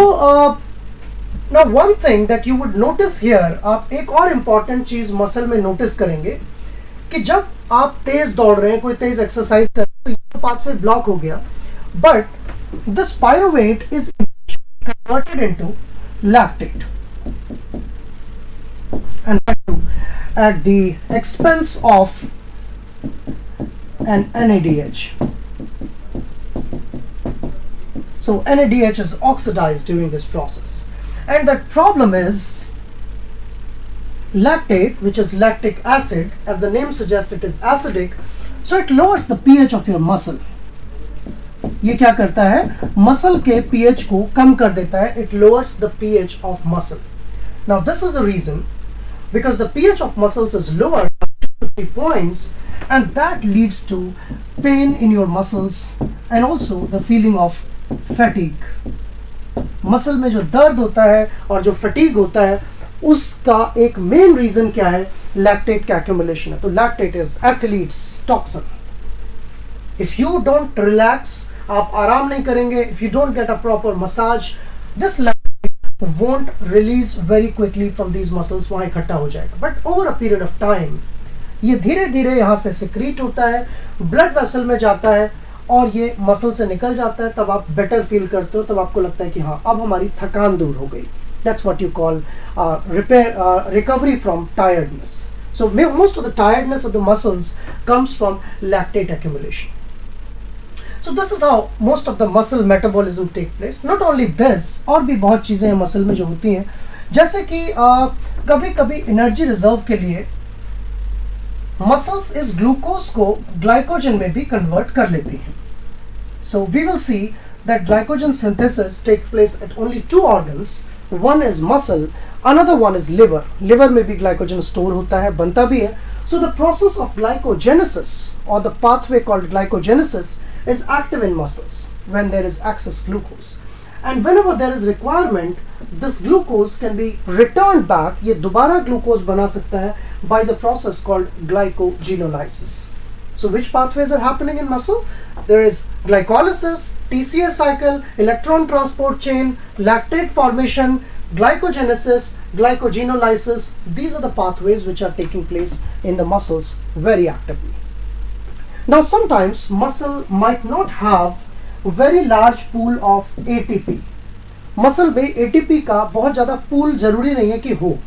now one thing that you would notice here, आप एक और important चीज मसल में नोटिस करेंगे कि जब आप तेज दौड़ रहे हैं, कोई तेज एक्सरसाइज कर रहे हैं, तो ये पाथवे ब्लॉक हो गया, but this pyruvate is converted into lactate, and at the expense of an NADH. So NADH is oxidized during this process, and the problem is lactate, which is lactic acid, as the name suggests, it is acidic, so it lowers the pH of your muscle. ये क्या करता है, muscle के pH को कम कर देता है. It lowers the pH of muscle. Now this is the reason, because the pH of muscles is lower by 2 to 3 points, and that leads to pain in your muscles and also the feeling of fatigue. Muscle में जो दर्द होता है और जो fatigue होता है, उसका एक मेन रीजन क्या है, लैक्टेट का accumulation है. तो lactate is athletes toxin. If you don't relax, आप आराम नहीं करेंगे, if you don't get a proper massage, this lactate won't release very quickly from these muscles, वहां इकट्ठा हो जाएगा. But over a period of time ये धीरे धीरे यहाँ से सिक्रीट होता है, ब्लड वेसल में जाता है और ये मसल से निकल जाता है. तब आप बेटर फील करते हो, तब आपको लगता है कि हाँ अब हमारी थकान दूर हो गई. That's what you call recovery from tiredness. So most of the tiredness of the muscles comes from lactate accumulation. So this is how most of the muscle metabolism take place. Not only this, और भी बहुत चीज़ें हैं muscle में जो होती हैं, जैसे कि कभी कभी एनर्जी रिजर्व के लिए मसल्स इस ग्लूकोज को ग्लाइकोजन में भी कन्वर्ट कर लेती हैं. So we will see that glycogen synthesis takes place at only 2 organs. One is muscle, another one is liver. Liver में भी glycogen store होता है, बनता भी है. So the process of glycogenesis or the pathway called glycogenesis is active in muscles when there is excess glucose. And whenever there is requirement, this glucose can be returned back. ये दोबारा glucose बना सकता है by the process called glycogenolysis. So which pathways are happening in muscle? There is glycolysis, TCA cycle, electron transport chain, lactate formation, glycogenesis, glycogenolysis. These are the pathways which are taking place in the muscles very actively. Now sometimes muscle might not have a very large pool of ATP. Muscle में ATP का बहुत ज़्यादा pool जरूरी नहीं है कि हो.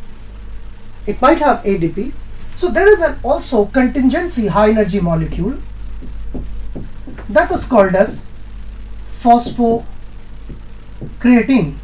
It might have ADP. So there is an also contingency high energy molecule that is called as phosphocreatine.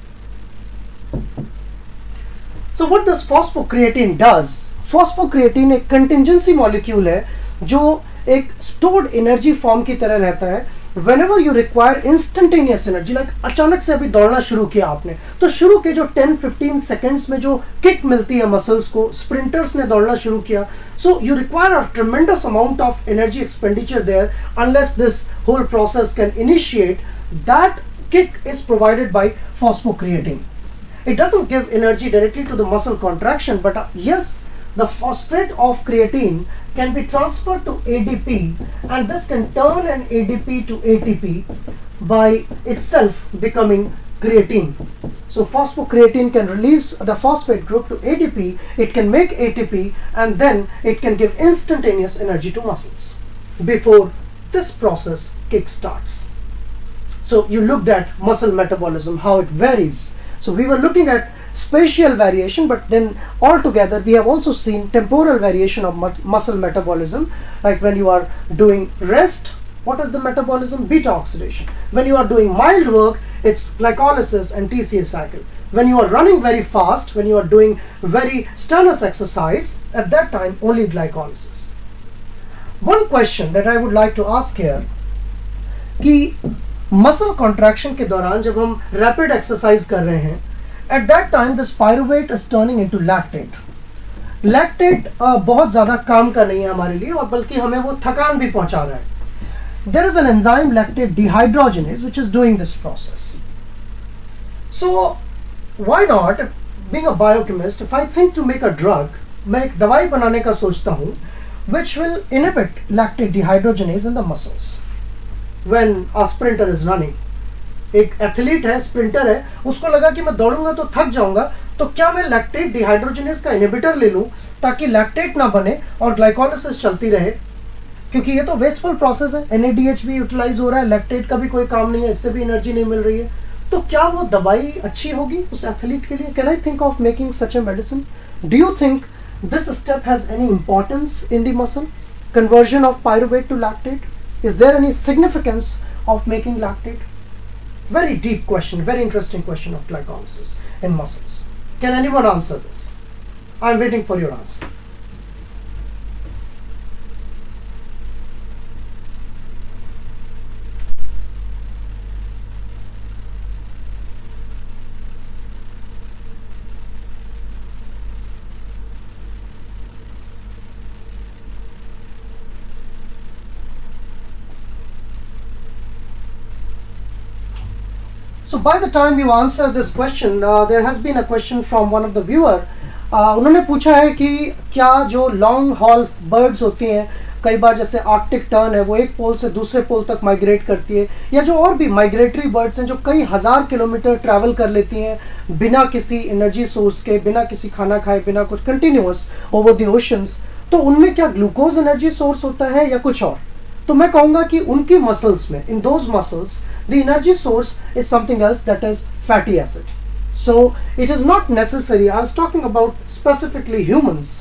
So what this phosphocreatine does? Phosphocreatine एक contingency molecule है जो एक stored energy form की तरह रहता है. Whenever you require instantaneous energy, like अचानक से अभी दौड़ना शुरू किया आपने, तो शुरू के जो 10-15 seconds में जो किक मिलती है मसल्स को, स्प्रिंटर्स ने दौड़ना शुरू किया, so you require a tremendous amount of energy expenditure there. Unless this whole process can initiate, that kick is provided by phosphocreatine. It doesn't give energy directly to the muscle contraction, but yes, the phosphate of creatine can be transferred to ADP, and this can turn an ADP to ATP by itself becoming creatine. So phosphocreatine can release the phosphate group to ADP, it can make ATP, and then it can give instantaneous energy to muscles before this process kick starts. So you looked at muscle metabolism, how it varies. So we were looking at spatial variation, but then altogether we have also seen temporal variation of muscle metabolism. Like when you are doing rest, what is the metabolism? Beta oxidation. When you are doing mild work, it's glycolysis and TCA cycle. When you are running very fast, when you are doing very strenuous exercise, at that time only glycolysis. One question that I would like to ask here, कि muscle contraction के दौरान जब हम rapid exercise कर रहे हैं, at that time this pyruvate is turning into lactate. Lactate बहुत ज़्यादा काम का नहीं है हमारे लिए, और बल्कि हमें वो थकान भी पहुंचा रहा है. There is an enzyme lactate dehydrogenase which is doing this process. So why not, being a biochemist, if I think to make a drug, मैं एक दवाई बनाने का सोचता हूँ which will inhibit lactate dehydrogenase in the muscles when a sprinter is running. एक athlete है, sprinter है, उसको लगा कि मैं दौड़ूंगा तो थक जाऊंगा, तो क्या मैं लैक्टेट डिहाइड्रोजनेस का इनहिबिटर ले लूं ताकि लैक्टेट ना बने और ग्लाइकोलाइसिस चलती रहे. क्योंकि ये तो वेस्टफुल प्रोसेस है, NADH भी यूटिलाइज हो रहा है, लैक्टेट का भी कोई काम नहीं है, इससे भी एनर्जी नहीं मिल रही है, तो क्या वो दवाई अच्छी होगी उस एथलीट के लिए? Can I think of making such a medicine? Do you think this step has any importance in the muscle conversion of pyruvate to lactate? Is there any significance of making lactate? Very deep question, very interesting question of glycolysis in muscles. Can anyone answer this? I'm waiting for your answer. So by the time you answer this question, there has been a question from one of the viewer. उन्होंने पूछा है कि क्या जो long haul birds होती हैं, कई बार जैसे आर्कटिक टर्न है वो एक पोल से दूसरे पोल तक माइग्रेट करती है, या जो और भी माइग्रेटरी बर्ड्स हैं जो कई हज़ार किलोमीटर ट्रैवल कर लेती हैं बिना किसी एनर्जी सोर्स के, बिना किसी खाना खाए, बिना कुछ, कंटिन्यूस ओवर द ओशंस, तो उनमें क्या ग्लूकोज एनर्जी सोर्स होता है या कुछ और? तो मैं कहूँगा कि उनकी मसल्स में, in those muscles, the energy source is something else, that is fatty acid. So it is not necessary, I was talking about specifically humans,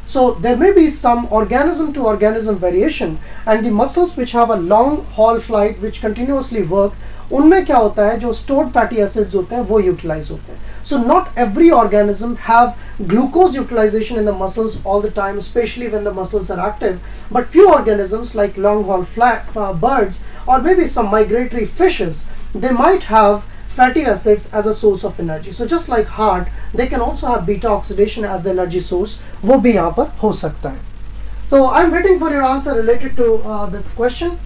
so there may be some organism to organism variation, and the muscles which have a long haul flight which continuously work, उनमें क्या होता है, जो stored fatty acids होते हैं वो utilize होते हैं. So not every organism have glucose utilization in the muscles all the time, especially when the muscles are active, but few organisms like long haul birds or maybe some migratory fishes, they might have fatty acids as a source of energy. So just like heart, they can also have beta oxidation as the energy source, वो भी यहाँ पर हो सकता है. So I'm waiting for your answer related to this question.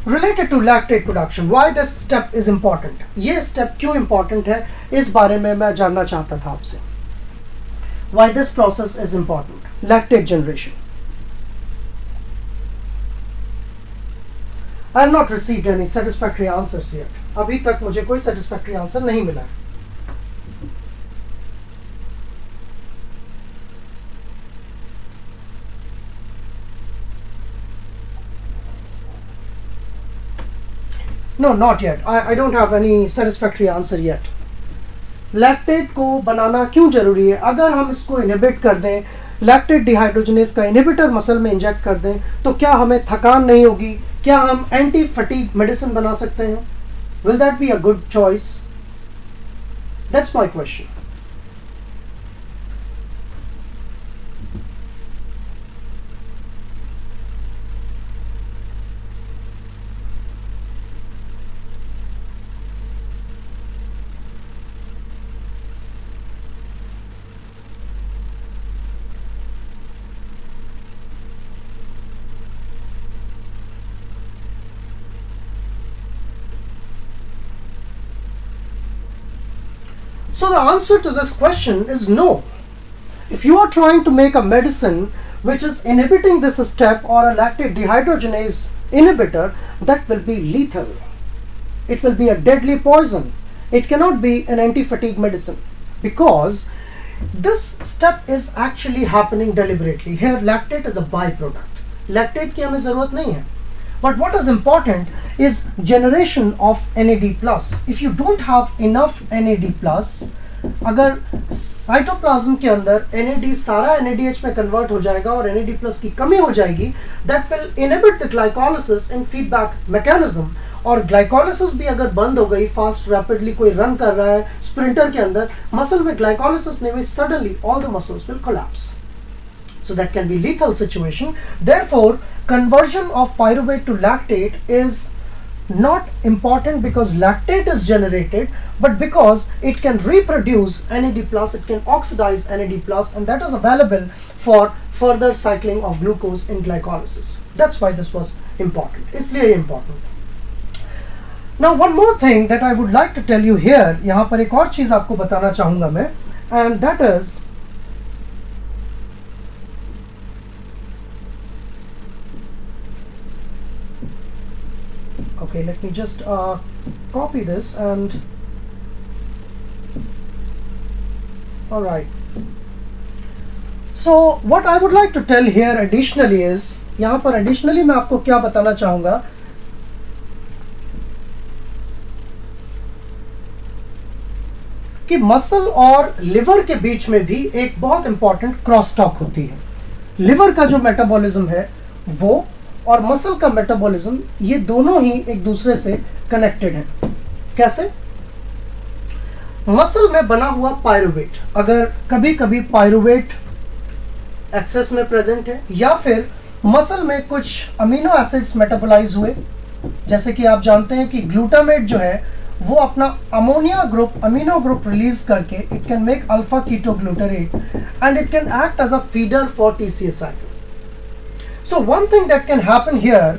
Related to lactate production, why this step is important? ये step क्यों important है, इस बारे में मैं जानना चाहता था आपसे. Why this process is important? Lactate generation. I have not received any satisfactory answers yet. अभी तक मुझे कोई satisfactory answer नहीं मिला है. No, not yet. I don't have any satisfactory answer yet. Lactate को बनाना क्यों जरूरी है? अगर हम इसको इनहिबिट कर दें, लैक्टेट डिहाइड्रोजनेज का इनहिबिटर मसल में इंजेक्ट कर दें, तो क्या हमें थकान नहीं होगी? क्या हम एंटी फटीग मेडिसिन बना सकते हैं? Will that be a good choice? That's my question. So the answer to this question is no. If you are trying to make a medicine which is inhibiting this step or a lactate dehydrogenase inhibitor, that will be lethal. It will be a deadly poison. It cannot be an anti-fatigue medicine because this step is actually happening deliberately. Here lactate is a byproduct. Lactate की हमें ज़रूरत नहीं है. But what is important is generation of NAD+. If you don't have enough NAD+, अगर cytoplasm के अंदर NAD सारा NADH में कन्वर्ट हो जाएगा और NAD+ की कमी हो जाएगी, that will inhibit the glycolysis in feedback mechanism. और ग्लाइकोलिसिस भी अगर बंद हो गई, फास्ट रैपिडली कोई रन कर रहा है स्प्रिंटर के अंदर, मसल में ग्लाइकोलिसिस नहीं हुई, suddenly all the muscles will collapse. So that can be lethal situation. Therefore, conversion of pyruvate to lactate is not important because lactate is generated, but because it can reproduce NAD+, it can oxidize NAD+, and that is available for further cycling of glucose in glycolysis. That's why this was important. इसलिए important. Now one more thing that I would like to tell you here, यहाँ पर एक और चीज़ आपको बताना चाहूँगा मैं, and that is okay, let me just copy this and All right. So what I would like to tell here additionally is, यहाँ पर additionally मैं आपको क्या बताना चाहूँगा कि मसल और लिवर के बीच में भी एक बहुत इंपॉर्टेंट क्रॉस टॉक होती है. लिवर का जो मेटाबॉलिज्म है वो और मसल का मेटाबॉलिज्म, ये दोनों ही एक दूसरे से कनेक्टेड हैं. कैसे? मसल में बना हुआ पायरुवेट, अगर कभी कभी पायरुवेट एक्सेस में प्रेजेंट है या फिर मसल में कुछ अमीनो एसिड्स मेटाबोलाइज हुए, जैसे कि आप जानते हैं कि ग्लूटामेट जो है वो अपना अमीनो ग्रुप रिलीज करके it can make alpha ketoglutarate and it can act as a feeder for TCA cycle. So one thing that can happen here,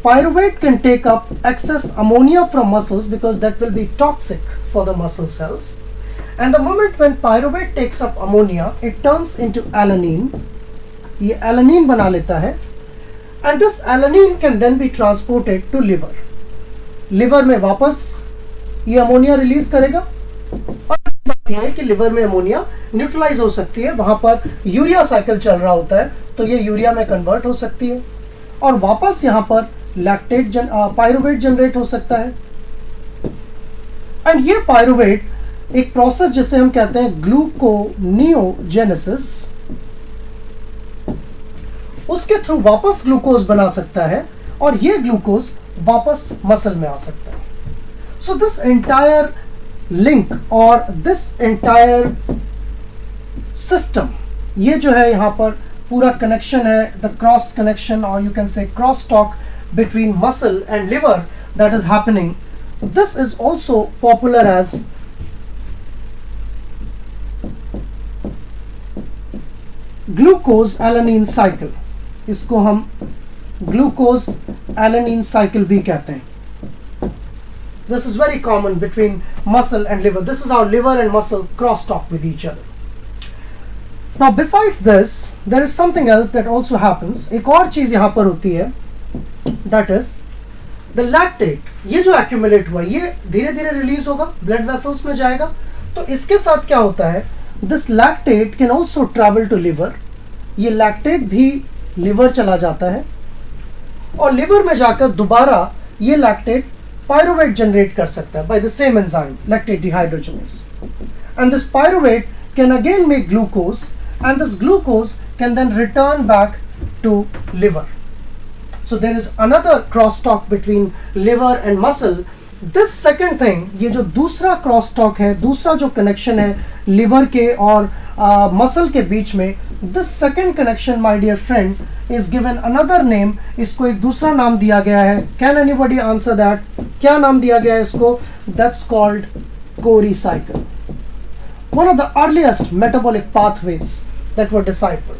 pyruvate can take up excess ammonia from muscles because that will be toxic for the muscle cells. And the moment when pyruvate takes up ammonia, it turns into alanine. ये alanine बना लेता है. And this alanine can then be transported to liver. Liver में वापस ये ammonia release करेगा और बात यह है कि लिवर में अमोनिया न्यूट्रलाइज हो सकती है. वहां पर यूरिया साइकिल चल रहा होता है तो ये यूरिया में कन्वर्ट हो सकती है और वापस यहाँ पर लैक्टेट पायरुवेट जनरेट हो सकता है. एंड ये पायरुवेट एक प्रोसेस जिसे हम कहते हैं ग्लूकोनियोजेनेसिस, उसके थ्रू वापस ग्लूकोज बना सकता है और ये ग्लूकोज वापस मसल में आ सकता है. सो दिस एंटायर लिंक और दिस एंटायर सिस्टम, ये जो है यहाँ पर पूरा कनेक्शन है, द क्रॉस कनेक्शन और you can say cross talk between muscle and liver that is happening. This is also popular as glucose alanine cycle. इसको हम ग्लूकोज एलानिन साइकिल भी कहते हैं. This is very common between muscle and liver. This is how liver and muscle cross-talk with each other. Now besides this, there is something else that also happens. एक और चीज यहाँ पर होती है, that is the lactate. ये जो accumulate हुआ ये धीरे धीरे रिलीज होगा, blood vessels में जाएगा. तो इसके साथ क्या होता है, this lactate can also travel to liver. ये lactate भी liver चला जाता है और liver में जाकर दोबारा ये lactate pyruvate generate कर सकता है by the same enzyme, lactate dehydrogenase. And this pyruvate can again make glucose and this glucose can then return back to liver. So there is another crosstalk between liver and muscle. This second thing, ये जो दूसरा crosstalk है, दूसरा जो connection है liver के और muscle के बीच में, this second connection my dear friend is given another name. इसको एक दूसरा नाम दिया गया है. Can anybody answer that? क्या नाम दिया गया है इसको? That's called Cori cycle. One of the earliest metabolic pathways that were deciphered.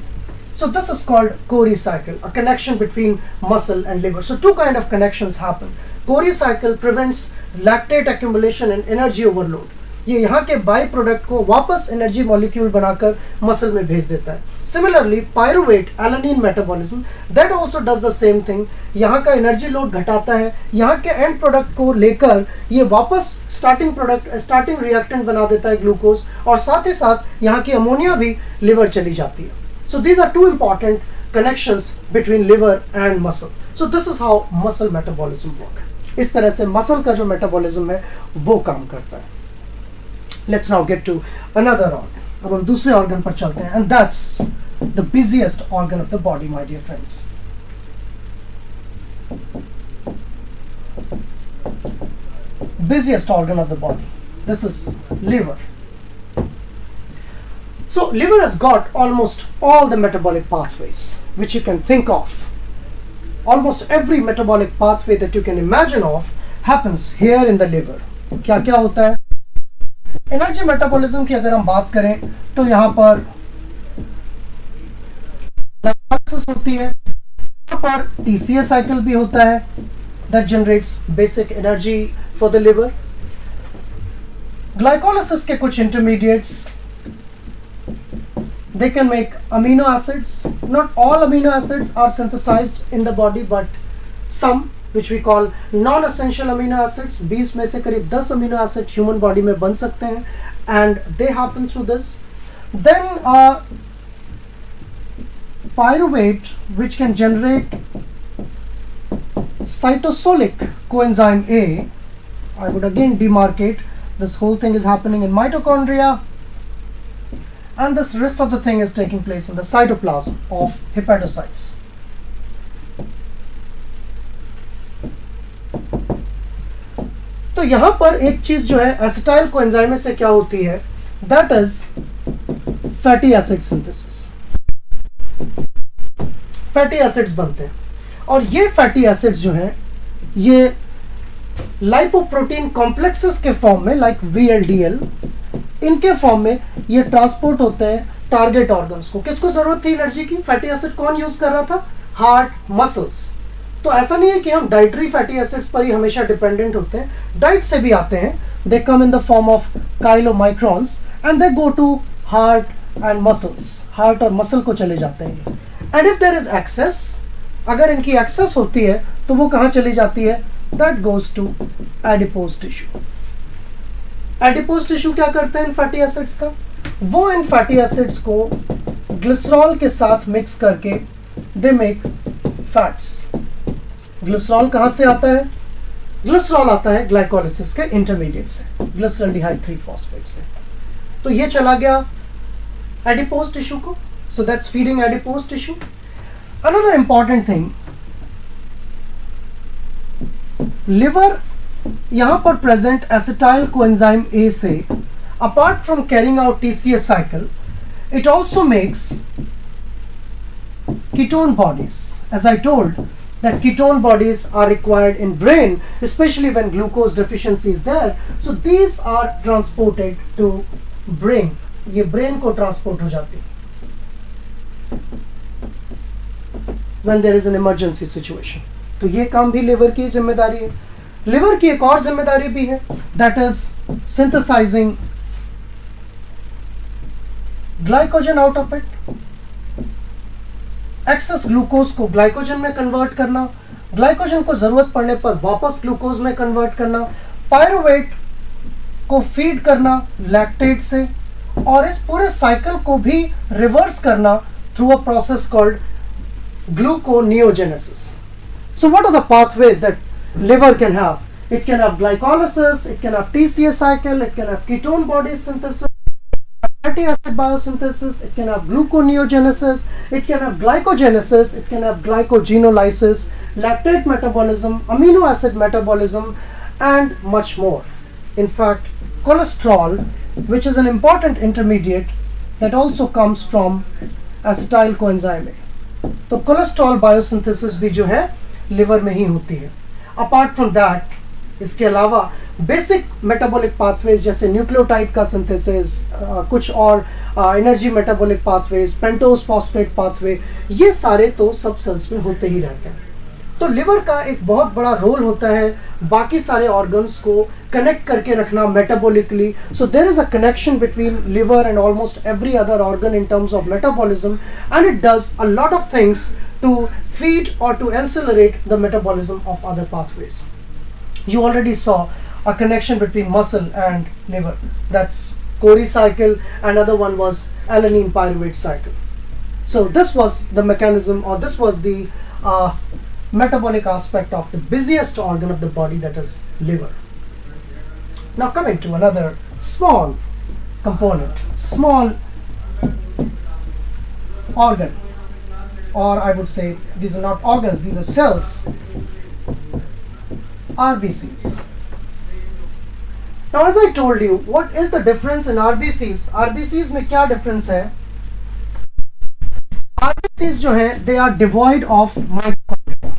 So this is called Cori cycle, a connection between muscle and liver. So two kind of connections happen. Cori cycle prevents lactate accumulation and energy overload. ये यहाँ के by product को वापस energy molecule बनाकर muscle में भेज देता है. Similarly pyruvate alanine metabolism that also does the same thing. यहाँ का एनर्जी लोड घटाता है, यहाँ के एंड प्रोडक्ट को लेकर ये वापस स्टार्टिंग रिएक्टेंट बना देता है ग्लूकोज और साथ ही साथ यहाँ की अमोनिया भी लिवर चली जाती है. So these are two important connections between liver and muscle. So this is how muscle metabolism work. इस तरह से मसल का जो मेटाबॉलिज्म है वो काम करता है. Let's now get to another organ. अब हम दूसरे organ पर चलते हैं, and that's the busiest organ of the body, my dear friends. Busiest organ of the body. This is liver. So liver has got almost all the metabolic pathways which you can think of. Almost every metabolic pathway that you can imagine of happens here in the liver. क्या क्या होता है? Energy metabolism की अगर हम बात करें तो यहाँ पर होती है, यहाँ पर टीसीएस साइकिल भी होता है that generates basic energy for the liver. Glycolysis के कुछ intermediates, they can make amino acids. Not all amino acids are synthesized in the body, but some which we call non-essential amino acids. 20 में से करीब 10 amino acid human body में बन सकते हैं, and they happen through this. Then pyruvate, which can generate cytosolic coenzyme A. I would again demarcate, this whole thing is happening in mitochondria, and this rest of the thing is taking place in the cytoplasm of hepatocytes. तो यहां पर एक चीज जो है acetyl coenzyme से क्या होती है, that is fatty acid synthesis. Fatty acids बनते हैं, और ये फैटी एसिड्स जो है ये लाइपोप्रोटीन कॉम्प्लेक्सेस के फॉर्म में, लाइक VLDL, इनके फॉर्म में ये ट्रांसपोर्ट होते हैं टारगेट ऑर्गन्स को. किसको जरूरत थी एनर्जी की? फैटी एसिड कौन यूज कर रहा था? Heart, muscles. तो ऐसा नहीं है कि हम डाइटरी फैटी एसिड्स पर ही हमेशा डिपेंडेंट होते हैं, डाइट से भी आते हैं. They come in the form of chylomicrons and they go to heart and muscles. Heart और मसल को चले जाते हैं. And if there is excess, अगर इनकी एक्सेस होती है तो वो कहाँ चली जाती है? That goes to adipose tissue. Adipose tissue क्या करते हैं इन फैटी एसिड्स का? वो इन फैटी एसिड्स को ग्लिसरॉल के साथ मिक्स करके दे मेक फैट्स. ग्लिसरॉल कहां से आता है? ग्लिसरॉल आता है ग्लाइकोलिसिस के इंटरमीडिएट से, ग्लिसरॉल्डिहाइड 3 फॉस्फेट से. तो ये चला गया एडिपोज टिश्यू को. So that's feeding adipose tissue. Another important thing, liver यहां पर प्रेजेंट एसिटाइल कोएंजाइम ए से apart from carrying out TCA cycle, it also makes ketone bodies. As I told, that ketone bodies are required in brain, especially when glucose deficiency is there. So these are transported to brain. ये brain को transport हो जाती है when there is an emergency situation. तो ये काम भी liver की जिम्मेदारी है. liver की एक और जिम्मेदारी भी है, that is synthesizing glycogen out of it. Access glucose को ग्लाइकोजन में कन्वर्ट करना, ग्लाइकोजन को जरूरत पड़ने पर वापस ग्लूकोज में कन्वर्ट करना, पायरुवेट को फीड करना लैक्टेट से, और इस पूरे साइकिल को भी रिवर्स करना through a process called gluconeogenesis. So what are the pathways that liver can have? It can have glycolysis, it can have TCA cycle, it can have ketone body synthesis, fatty acid biosynthesis, it can have gluconeogenesis, it can have glycogenesis, it can have glycogenolysis, lactate metabolism, amino acid metabolism, and much more. In fact, cholesterol, which is an important intermediate that also comes from acetyl coenzyme A. तो cholesterol biosynthesis भी जो है liver में ही होती है. Apart from that, इसके अलावा basic metabolic pathways जैसे न्यूक्लियोटाइड का सिंथेसिस, कुछ और energy metabolic pathways, pentose phosphate pathway, ये सारे तो सब सेल्स में होते ही रहते हैं. तो लिवर का एक बहुत बड़ा रोल होता है बाकी सारे ऑर्गन्स को कनेक्ट करके रखना metabolically. So there is a connection between liver and almost every other organ in terms of metabolism, and it does a lot of things to feed और to accelerate the metabolism of other pathways. You already saw a connection between muscle and liver. That's Cori cycle, and other one was alanine pyruvate cycle. So this was the mechanism, or this was the metabolic aspect of the busiest organ of the body, that is liver. Now coming to another small component, small organ, or I would say these are not organs, these are cells. RBCs. Now as I told you, what is the difference in RBCs? RBCs में क्या difference है? RBCs जो हैं, they are devoid of mitochondria.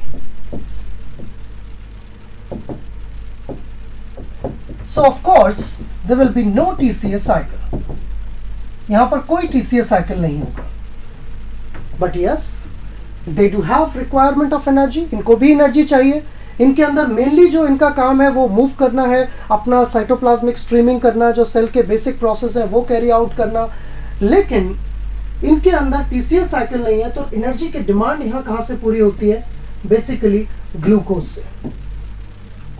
So of course there will be no TCA cycle. यहाँ पर कोई TCA cycle नहीं होगा. But yes, they do have requirement of energy. इनको भी energy चाहिए. इनके अंदर मेनली जो इनका काम है वो मूव करना है, अपना साइटोप्लाज्मिक स्ट्रीमिंग करना, जो सेल के बेसिक प्रोसेस है वो कैरी आउट करना. लेकिन इनके अंदर TCA साइकिल नहीं है, तो एनर्जी की डिमांड यहाँ कहाँ से पूरी होती है? बेसिकली ग्लूकोज से,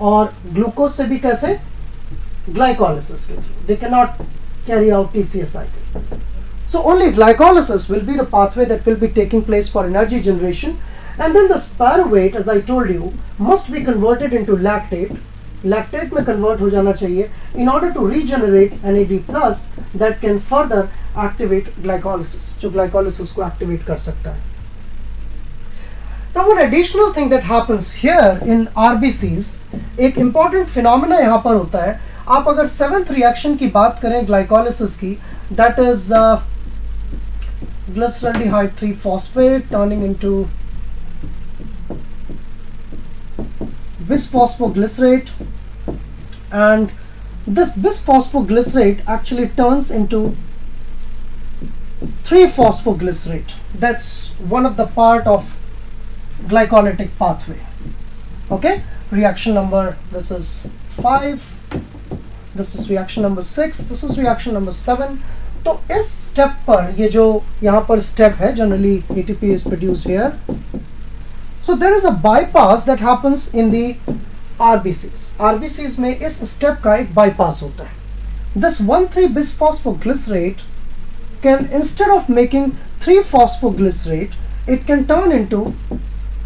और ग्लूकोज से भी कैसे, ग्लाइकोलिसिस के through. They can not carry out TCA cycle. So only glycolysis will be the pathway that will be taking place for energy generation, and then the pyruvate, as I told you, must be converted into lactate. Lactate में convert हो जाना चाहिए in order to regenerate NAD plus that can further activate glycolysis, जो glycolysis को activate कर सकता है. Now one additional thing that happens here in RBCs, एक important phenomena यहाँ पर होता है. आप अगर 7th रिएक्शन की बात करें ग्लाइकोलिसिस की, that is glyceraldehyde 3 phosphate turning into bisphosphoglycerate, and this bisphosphoglycerate actually turns into 3-phosphoglycerate. That's one of the part of glycolytic pathway. Okay, reaction number, this is 5, this is reaction number 6, this is reaction number 7. तो इस step पर, ये जो यहाँ पर step है, generally ATP is produced here. So there is a bypass that happens in the RBCs. RBCs में इस स्टेप का एक bypass होता है. This 1,3-bisphosphoglycerate can, instead of making 3-phosphoglycerate, it can turn into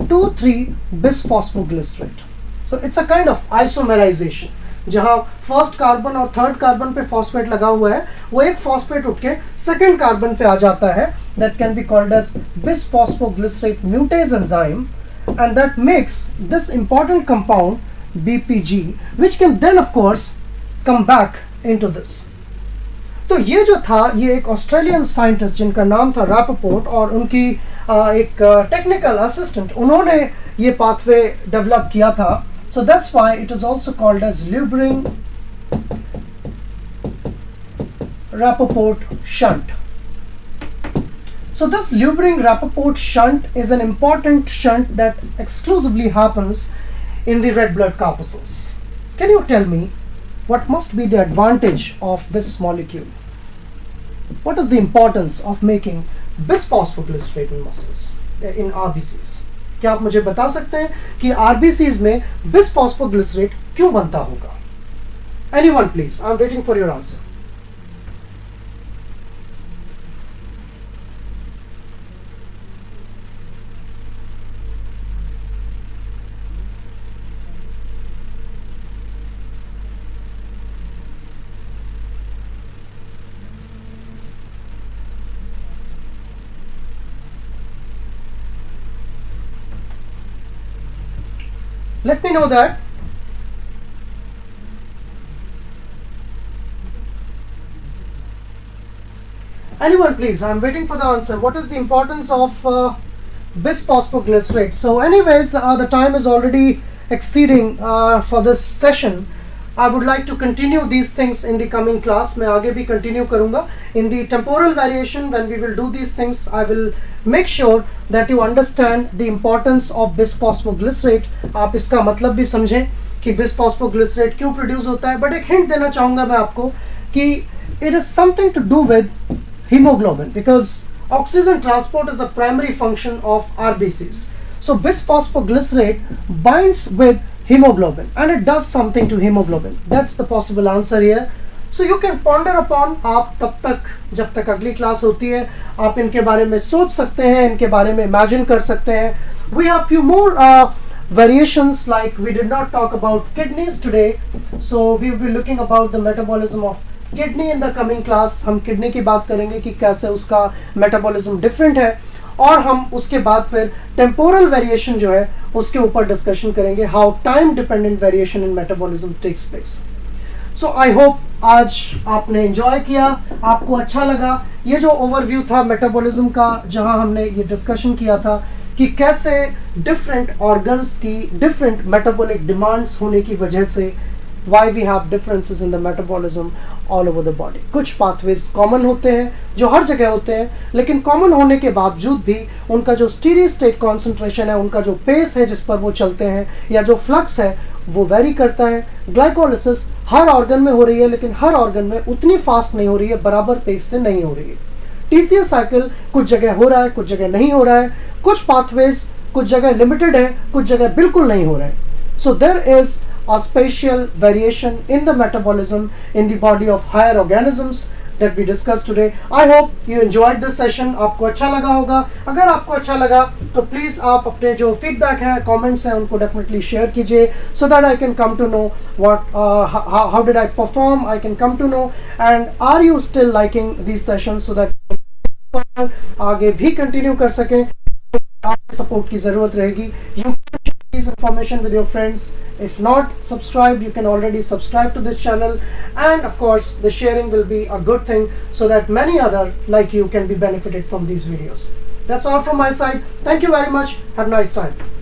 2,3-bisphosphoglycerate. So it's a kind of isomerization. जहाँ first carbon और third carbon पे phosphate लगा हुआ है, वो एक फॉस्फेट उठ के सेकेंड कार्बन पे आ जाता है. That can be called as bisphosphoglycerate mutase enzyme, and that makes this important compound BPG, which can then of course come back into this. तो ये जो था, ये एक ऑस्ट्रेलियन साइंटिस्ट जिनका नाम था रैपपोर्ट, और उनकी एक टेक्निकल असिस्टेंट, उन्होंने ये पाथवे डेवलप किया था. So that's why it is also called as Lubring-Rappaport shunt. So this Lubring-Rappaport shunt is an important shunt that exclusively happens in the red blood corpuscles. Can you tell me what must be the advantage of this molecule? What is the importance of making bisphosphoglycerate in muscles, in RBCs? क्या आप मुझे बता सकते हैं कि RBCs में bisphosphoglycerate क्यों बनता होगा? Anyone please, I'm waiting for your answer. Let me know that. Anyone please, I'm waiting for the answer. What is the importance of bisphosphoglycerate? So anyways, the time is already exceeding for this session. I would like to continue these things in the coming class. मैं आगे भी continue करूँगा. In the temporal variation, when we will do these things, I will make sure that you understand the importance of bisphosphoglycerate. आप इसका मतलब भी समझें कि bisphosphoglycerate क्यों produce होता है. But एक hint देना चाहूँगा मैं आपको कि it is something to do with hemoglobin, because oxygen transport is the primary function of RBCs. So bisphosphoglycerate binds with hemoglobin and it does something to hemoglobin. That's the possible answer here. So you can ponder upon. आप तब तक, जब तक अगली class होती है, आप इनके बारे में सोच सकते हैं, इनके बारे में imagine कर सकते हैं. We have few more variations, like we did not talk about kidneys today, so we will be looking about the metabolism of kidney in the coming class. हम kidney की बात करेंगे कि कैसे उसका metabolism different है, और हम उसके बाद फिर टेम्पोरल वेरिएशन जो है उसके ऊपर डिस्कशन करेंगे, how time dependent variation in metabolism takes place. So I hope आज आपने एंजॉय किया, आपको अच्छा लगा. ये जो ओवरव्यू था मेटाबॉलिज्म का, जहां हमने ये डिस्कशन किया था कि कैसे डिफरेंट ऑर्गन्स की डिफरेंट मेटाबॉलिक डिमांड्स होने की वजह से why we have differences in the metabolism all over the body. कुछ pathways common होते हैं जो हर जगह होते हैं, लेकिन common होने के बावजूद भी उनका जो steady state concentration है, उनका जो pace है जिस पर वो चलते हैं, या जो flux है, वो vary करता है. Glycolysis हर organ में हो रही है, लेकिन हर organ में उतनी fast नहीं हो रही है, बराबर pace से नहीं हो रही है. TCA cycle कुछ जगह हो रहा है, कुछ जगह नहीं हो रहा है. कुछ pathways कुछ जगह लिमिटेड है, कुछ जगह बिल्कुल नहीं हो रहे हैं. So there is a spatial variation in the metabolism in the body of higher organisms that we discussed today. I hope you enjoyed this session. आपको अच्छा लगा होगा. अगर आपको अच्छा लगा तो प्लीज़ आप अपने जो फीडबैक हैं, कमेंट्स हैं, उनको डेफिनेटली शेयर कीजिए, so that I can come to know what how did I perform. I can come to know, and are you still liking these sessions, so that आगे भी continue कर सकें. आपके support की ज़रूरत रहेगी. You this information with your friends. If not subscribed, you can already subscribe to this channel, and of course the sharing will be a good thing, so that many other like you can be benefited from these videos. That's all from my side. Thank you very much. Have a nice time.